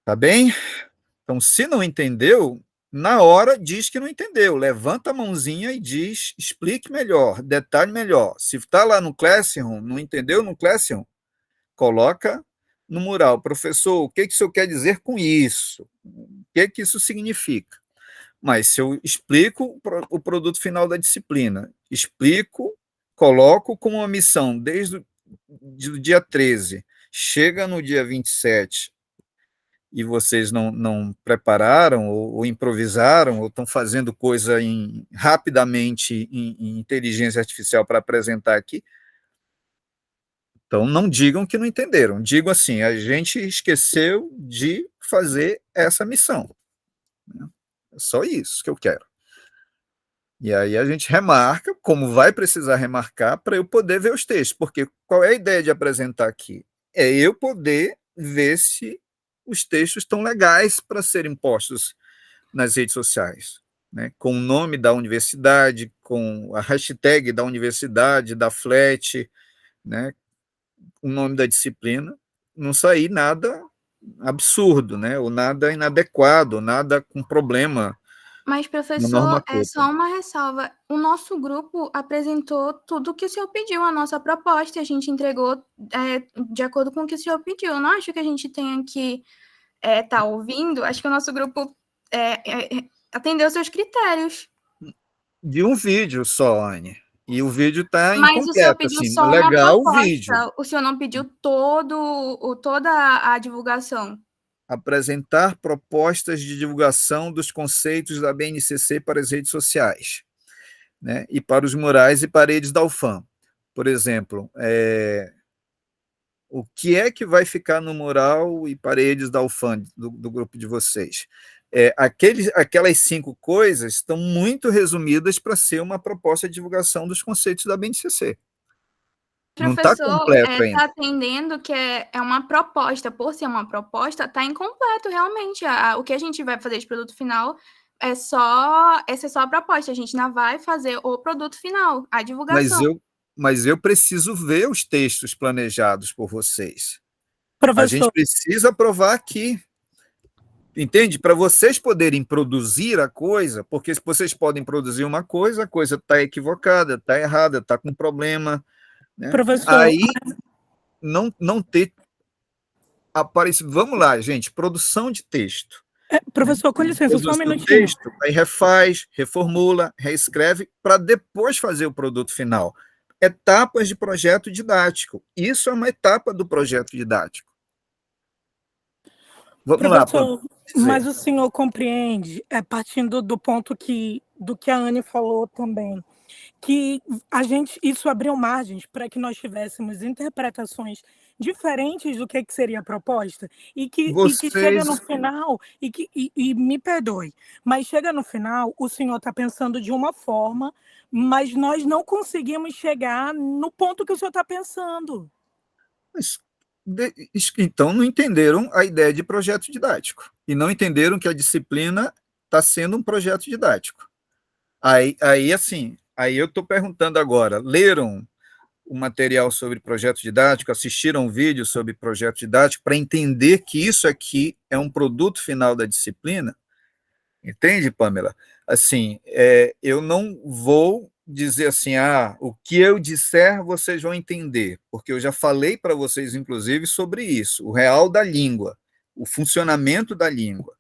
A: Tá bem? Então, se não entendeu, na hora diz que não entendeu, levanta a mãozinha e diz, explique melhor, detalhe melhor. Se está lá no Classroom, não entendeu no Classroom, coloca no mural, professor, o que o senhor quer dizer com isso? O que isso significa? Mas se eu explico o produto final da disciplina, explico, coloco como uma missão desde o dia 13, chega no dia 27, e vocês não prepararam, ou improvisaram, ou estão fazendo coisa rapidamente em inteligência artificial para apresentar aqui, então não digam que não entenderam, digam assim, a gente esqueceu de fazer essa missão. É só isso que eu quero. E aí a gente remarca, como vai precisar remarcar, para eu poder ver os textos, porque qual é a ideia de apresentar aqui? É eu poder ver se os textos estão legais para serem postos nas redes sociais, né? Com o nome da universidade, com a hashtag da universidade, da FLET, né? O nome da disciplina, não sair nada absurdo, né? Ou nada inadequado, nada com problema.
B: Mas, professor, é só uma ressalva. O nosso grupo apresentou tudo o que o senhor pediu, a nossa proposta, e a gente entregou de acordo com o que o senhor pediu. Eu não acho que a gente tenha que estar ouvindo. Acho que o nosso grupo atendeu seus critérios.
A: De um vídeo só, Anne. E o vídeo está incompleto.
B: Mas o senhor pediu
A: assim,
B: só
A: legal
B: uma proposta.
A: O vídeo.
B: O senhor não pediu toda a divulgação.
A: Apresentar propostas de divulgação dos conceitos da BNCC para as redes sociais, né? E para os murais e paredes da UFAM. Por exemplo, o que é que vai ficar no mural e paredes da UFAM, do grupo de vocês? Aquelas 5 coisas estão muito resumidas para ser uma proposta de divulgação dos conceitos da BNCC. Não está completo ainda.
B: Está atendendo que é uma proposta. Por ser uma proposta, está incompleto, realmente. O que a gente vai fazer de produto final essa é só a proposta. A gente ainda vai fazer o produto final, a divulgação.
A: Mas eu preciso ver os textos planejados por vocês. A gente
K: Professor,
A: precisa provar aqui, entende? Para vocês poderem produzir a coisa, porque se vocês podem produzir uma coisa, a coisa está equivocada, está errada, está com problema, né?
K: professor,
A: Aí não ter aparecido. Vamos lá, gente, produção de texto.
K: professor, com licença, só um
A: Produz o
K: minutinho.
A: texto, aí refaz, reformula, reescreve, para depois fazer o produto final. Etapas de projeto didático. Isso é uma etapa do projeto didático. Vamos lá,
K: Professor,
A: Pam.
K: mas o senhor compreende, partindo do ponto do que a Anne falou também, que isso abriu margens para que nós tivéssemos interpretações diferentes do que seria a proposta, e que chega no
A: Vocês.
K: final, e me perdoe, mas chega no final, o senhor está pensando de uma forma, mas nós não conseguimos chegar no ponto que o senhor está pensando.
A: Então, não entenderam a ideia de projeto didático. E não entenderam que a disciplina está sendo um projeto didático. Assim, eu estou perguntando agora, leram o material sobre projeto didático, assistiram um vídeo sobre projeto didático para entender que isso aqui é um produto final da disciplina? Entende, Pamela? Assim, eu não vou dizer assim, o que eu disser vocês vão entender, porque eu já falei para vocês, inclusive, sobre isso, o real da língua, o funcionamento da língua,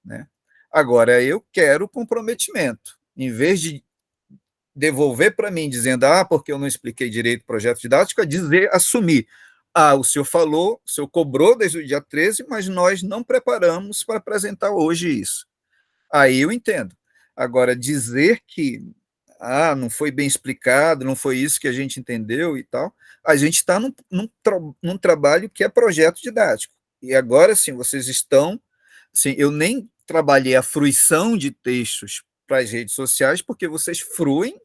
A: né? Agora, eu quero comprometimento. Em vez de devolver para mim dizendo, porque eu não expliquei direito o projeto didático, assumir, o senhor falou, o senhor cobrou desde o dia 13, mas nós não preparamos para apresentar hoje isso. Aí eu entendo. Agora, dizer que não foi bem explicado, não foi isso que a gente entendeu e tal, a gente está num trabalho que é projeto didático. E agora, sim, vocês estão... Assim, eu nem trabalhei a fruição de textos para as redes sociais, porque vocês fruem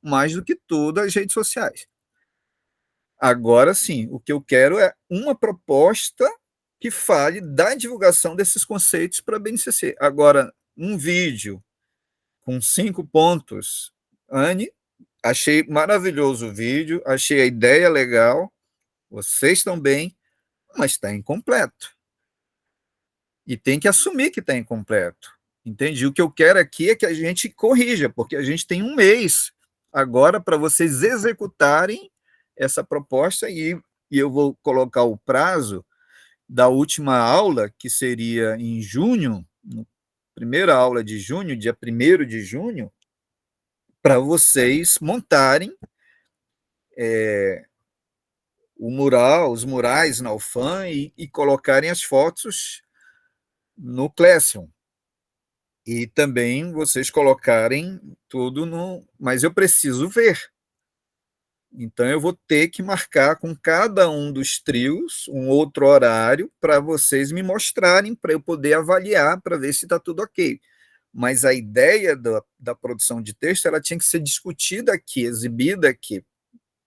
A: mais do que tudo as redes sociais. Agora, sim, o que eu quero é uma proposta que fale da divulgação desses conceitos para a BNCC. Agora, um vídeo com 5 pontos, Anne, achei maravilhoso o vídeo, achei a ideia legal, vocês também, mas está incompleto. E tem que assumir que está incompleto. Entendi. O que eu quero aqui é que a gente corrija, porque a gente tem um mês agora para vocês executarem essa proposta, e eu vou colocar o prazo da última aula, que seria em junho, primeira aula de junho, dia 1º de junho, para vocês montarem os murais na UFAM e colocarem as fotos no Classroom. E também vocês colocarem tudo Mas eu preciso ver. Então, eu vou ter que marcar com cada um dos trios um outro horário para vocês me mostrarem, para eu poder avaliar, para ver se está tudo ok. Mas a ideia da produção de texto, ela tinha que ser discutida aqui, exibida aqui,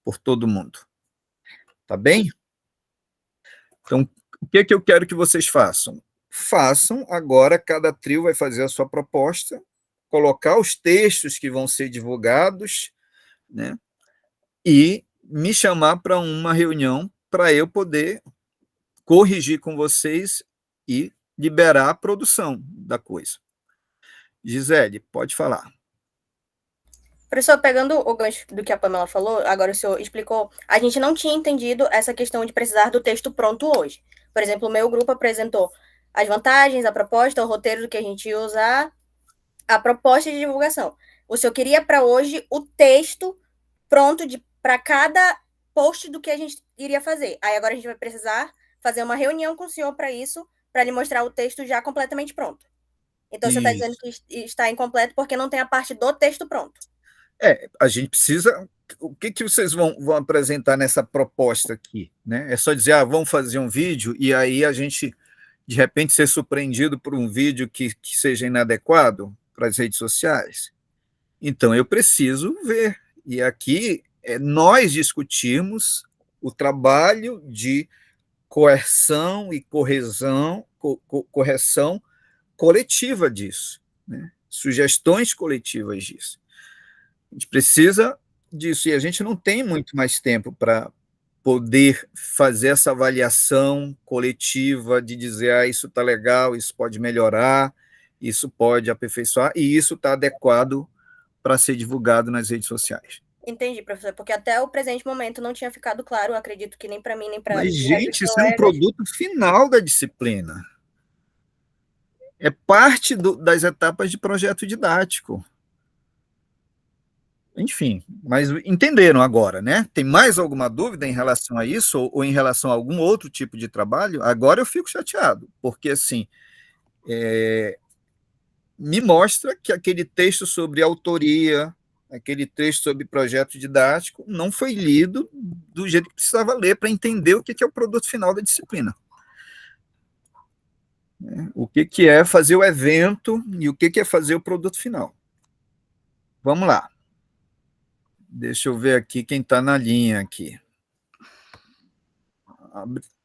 A: por todo mundo. Tá bem? Então, o que eu quero que vocês façam? Façam agora, cada trio vai fazer a sua proposta, colocar os textos que vão ser divulgados, né? E me chamar para uma reunião para eu poder corrigir com vocês e liberar a produção da coisa. Gisele, pode falar.
N: Professor, pegando o gancho do que a Pamela falou, agora o senhor explicou, a gente não tinha entendido essa questão de precisar do texto pronto hoje. Por exemplo, o meu grupo apresentou as vantagens, a proposta, o roteiro do que a gente ia usar, a proposta de divulgação. O senhor queria para hoje o texto pronto para cada post do que a gente iria fazer. Aí agora a gente vai precisar fazer uma reunião com o senhor para isso, para lhe mostrar o texto já completamente pronto. Então, você está dizendo que está incompleto porque não tem a parte do texto pronto.
A: A gente precisa... O que vocês vão apresentar nessa proposta aqui? Né? É só dizer, vamos fazer um vídeo, e aí a gente, de repente, ser surpreendido por um vídeo que seja inadequado para as redes sociais? Então, eu preciso ver. E aqui, nós discutimos o trabalho de coerção e correção coletiva disso, né? Sugestões coletivas disso. A gente precisa disso, e a gente não tem muito mais tempo poder fazer essa avaliação coletiva de dizer, isso está legal, isso pode melhorar, isso pode aperfeiçoar, e isso está adequado para ser divulgado nas redes sociais.
N: Entendi, professor, porque até o presente momento não tinha ficado claro, eu acredito que nem para mim, nem para
A: Mas, gente, isso é um
N: colegas.
A: produto final da disciplina. É parte das etapas de projeto didático. Enfim, mas entenderam agora, né? Tem mais alguma dúvida em relação a isso, ou em relação a algum outro tipo de trabalho? Agora eu fico chateado, porque, assim, me mostra que aquele texto sobre autoria, aquele texto sobre projeto didático, não foi lido do jeito que precisava ler para entender o que é o produto final da disciplina. O que é fazer o evento e o que é fazer o produto final. Vamos lá. Deixa eu ver aqui quem está na linha aqui.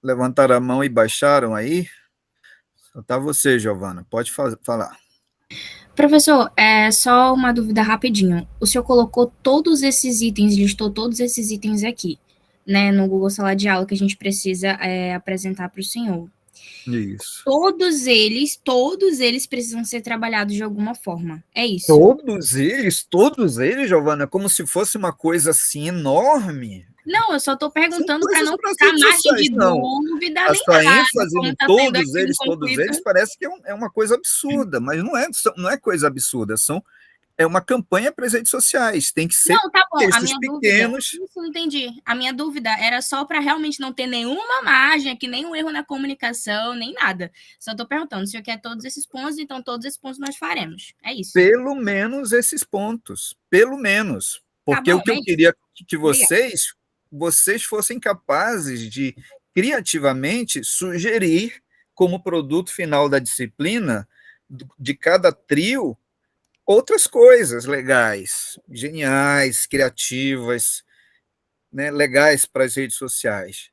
A: Levantaram a mão e baixaram aí? Só está você, Giovana. Pode falar.
B: Professor, só uma dúvida rapidinho. O senhor colocou todos esses itens, listou todos esses itens aqui, né, no Google Sala de Aula que a gente precisa apresentar para o senhor.
A: Isso.
B: Todos eles precisam ser trabalhados de alguma forma. É isso.
A: Todos eles, Giovana, como se fosse uma coisa assim enorme.
B: Não, eu só estou perguntando para não ficar margem de dúvida
A: a
B: nem
A: sua
B: nada.
A: ênfase em todos eles parece que é uma coisa absurda, mas não é coisa absurda, é uma campanha para as redes sociais, tem que ser
B: não, tá bom.
A: textos
B: A minha
A: pequenos.
B: Dúvida, isso, entendi. A minha dúvida era só para realmente não ter nenhuma margem aqui, nenhum erro na comunicação, nem nada. Só estou perguntando, se o senhor quer todos esses pontos, então todos esses pontos nós faremos. É isso.
A: Pelo menos esses pontos, pelo menos. Porque
B: tá bom,
A: o que eu queria que vocês fossem capazes de, criativamente, sugerir como produto final da disciplina, de cada trio, outras coisas legais, geniais, criativas, né, legais para as redes sociais.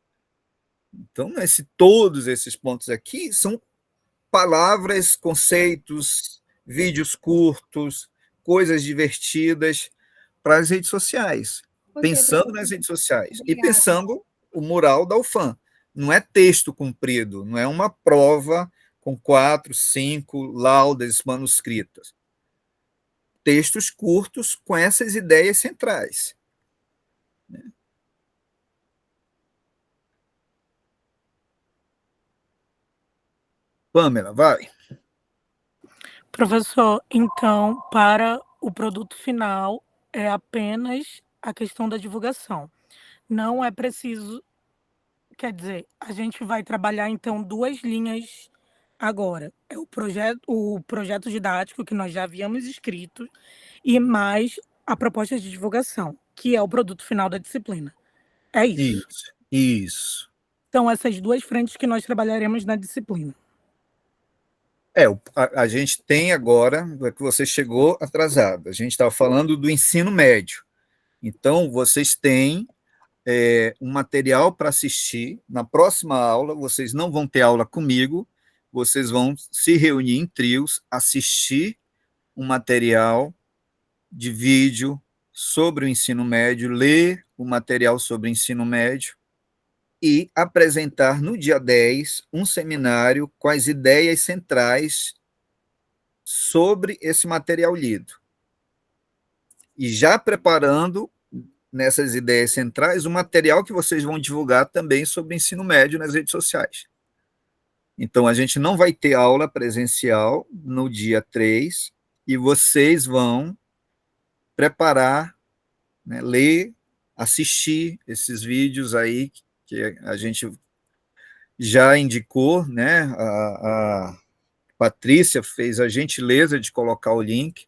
A: Então, todos esses pontos aqui são palavras, conceitos, vídeos curtos, coisas divertidas para as redes sociais, pensando nas redes sociais. Obrigada. E pensando o mural da UFAM. Não é texto comprido, não é uma prova com 4, 5 laudas manuscritas. Textos curtos com essas ideias centrais. Pamela, vai.
K: Professor, então, para o produto final, é apenas a questão da divulgação. Não é preciso... Quer dizer, a gente vai trabalhar, então, 2 linhas agora. É o projeto didático, que nós já havíamos escrito, e mais a proposta de divulgação, que é o produto final da disciplina. É isso?
A: Isso.
K: São essas 2 frentes que nós trabalharemos na disciplina.
A: A gente tem agora, que você chegou atrasado, a gente estava falando do ensino médio. Então, vocês têm um material para assistir. Na próxima aula, vocês não vão ter aula comigo, vocês vão se reunir em trios, assistir um material de vídeo sobre o ensino médio, ler o material sobre o ensino médio e apresentar no dia 10 um seminário com as ideias centrais sobre esse material lido. E já preparando nessas ideias centrais o material que vocês vão divulgar também sobre o ensino médio nas redes sociais. Então, a gente não vai ter aula presencial no dia 3 e vocês vão preparar, né, ler, assistir esses vídeos aí que a gente já indicou, né? A Patrícia fez a gentileza de colocar o link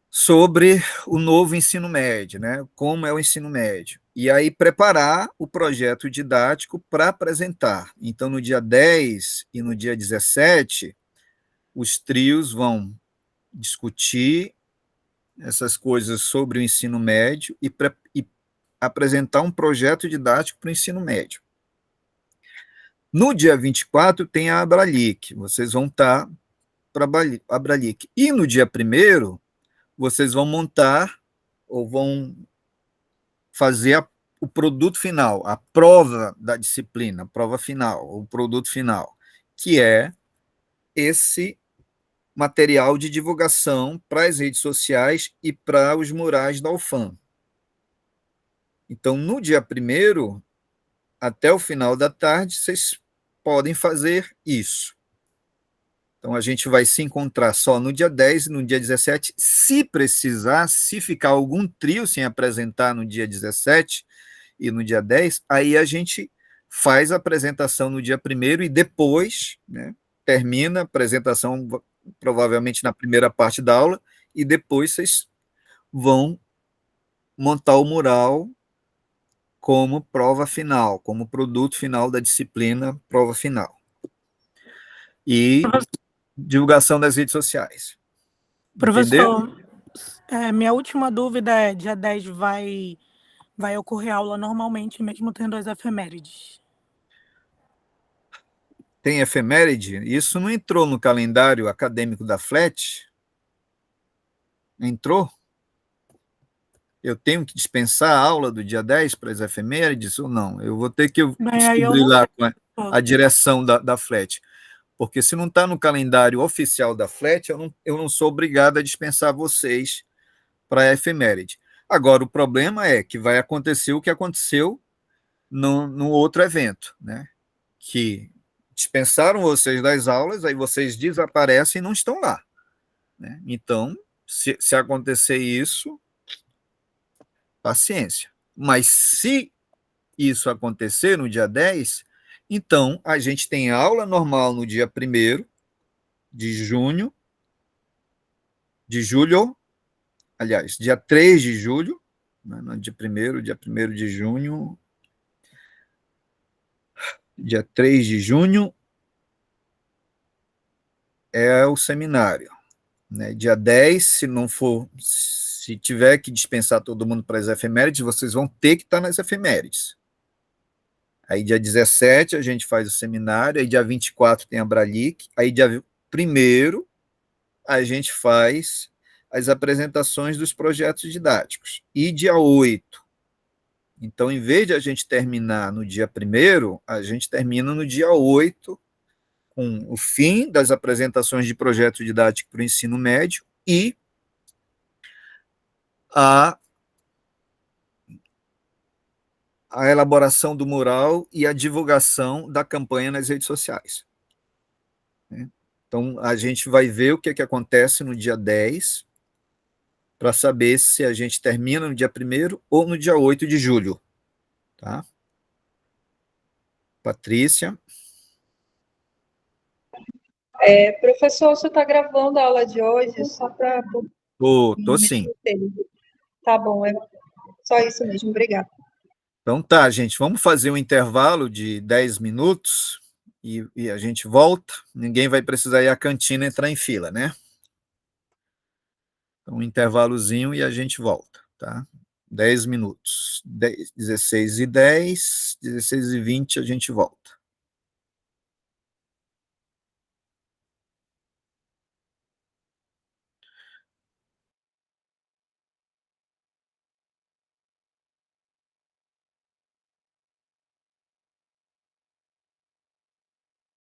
A: sobre o novo ensino médio, né? Como é o ensino médio. E aí preparar o projeto didático para apresentar. Então, no dia 10 e no dia 17, os trios vão discutir essas coisas sobre o ensino médio e apresentar um projeto didático para o ensino médio. No dia 24, tem a Abralic, vocês vão estar para a Abralic. E no dia 1º, vocês vão montar ou vão fazer o produto final, a prova da disciplina, a prova final, o produto final, que é esse material de divulgação para as redes sociais e para os murais da UFAM. Então, no dia 1º, até o final da tarde, vocês podem fazer isso. Então, a gente vai se encontrar só no dia 10 e no dia 17. Se precisar, se ficar algum trio sem apresentar no dia 17 e no dia 10, aí a gente faz a apresentação no dia 1º e depois, né, termina a apresentação provavelmente na primeira parte da aula, e depois vocês vão montar o mural como prova final, como produto final da disciplina, prova final. E divulgação das redes sociais.
K: Professor, minha última dúvida é, dia 10 vai ocorrer aula normalmente, mesmo tendo as efemérides?
A: Tem efeméride? Isso não entrou no calendário acadêmico da FLET? Entrou? Eu tenho que dispensar a aula do dia 10 para as efemérides ou não? Eu vou ter que descobrir lá com a direção da FLET. Porque se não está no calendário oficial da FLET, eu não sou obrigado a dispensar vocês para a efeméride. Agora, o problema é que vai acontecer o que aconteceu no outro evento, né? Que dispensaram vocês das aulas, aí vocês desaparecem e não estão lá, né? Então, se acontecer isso, paciência. Mas se isso acontecer no dia 10, então a gente tem aula normal no dia 1º de julho, aliás, dia 3 de julho, né, no dia 1º de junho, dia 3 de junho é o seminário, né? Dia 10, se tiver que dispensar todo mundo para as efemérides, vocês vão ter que estar nas efemérides. Aí dia 17 a gente faz o seminário, aí dia 24 tem a Bralic, aí dia 1º a gente faz as apresentações dos projetos didáticos. E dia 8, então, em vez de a gente terminar no dia 1º, a gente termina no dia 8, com o fim das apresentações de projeto didático para o ensino médio e a elaboração do mural e a divulgação da campanha nas redes sociais. Então, a gente vai ver o que acontece no dia 10, para saber se a gente termina no dia 1º ou no dia 8 de julho. Tá? Patrícia?
Q: Professor, você está gravando a aula de hoje só para...
A: Tô sim.
Q: Tá bom, é só isso mesmo, obrigada.
A: Então tá, gente, vamos fazer um intervalo de 10 minutos e a gente volta. Ninguém vai precisar ir à cantina entrar em fila, né? Então, um intervalozinho e a gente volta, tá? 10 minutos. 16h10, 16h20 a gente volta.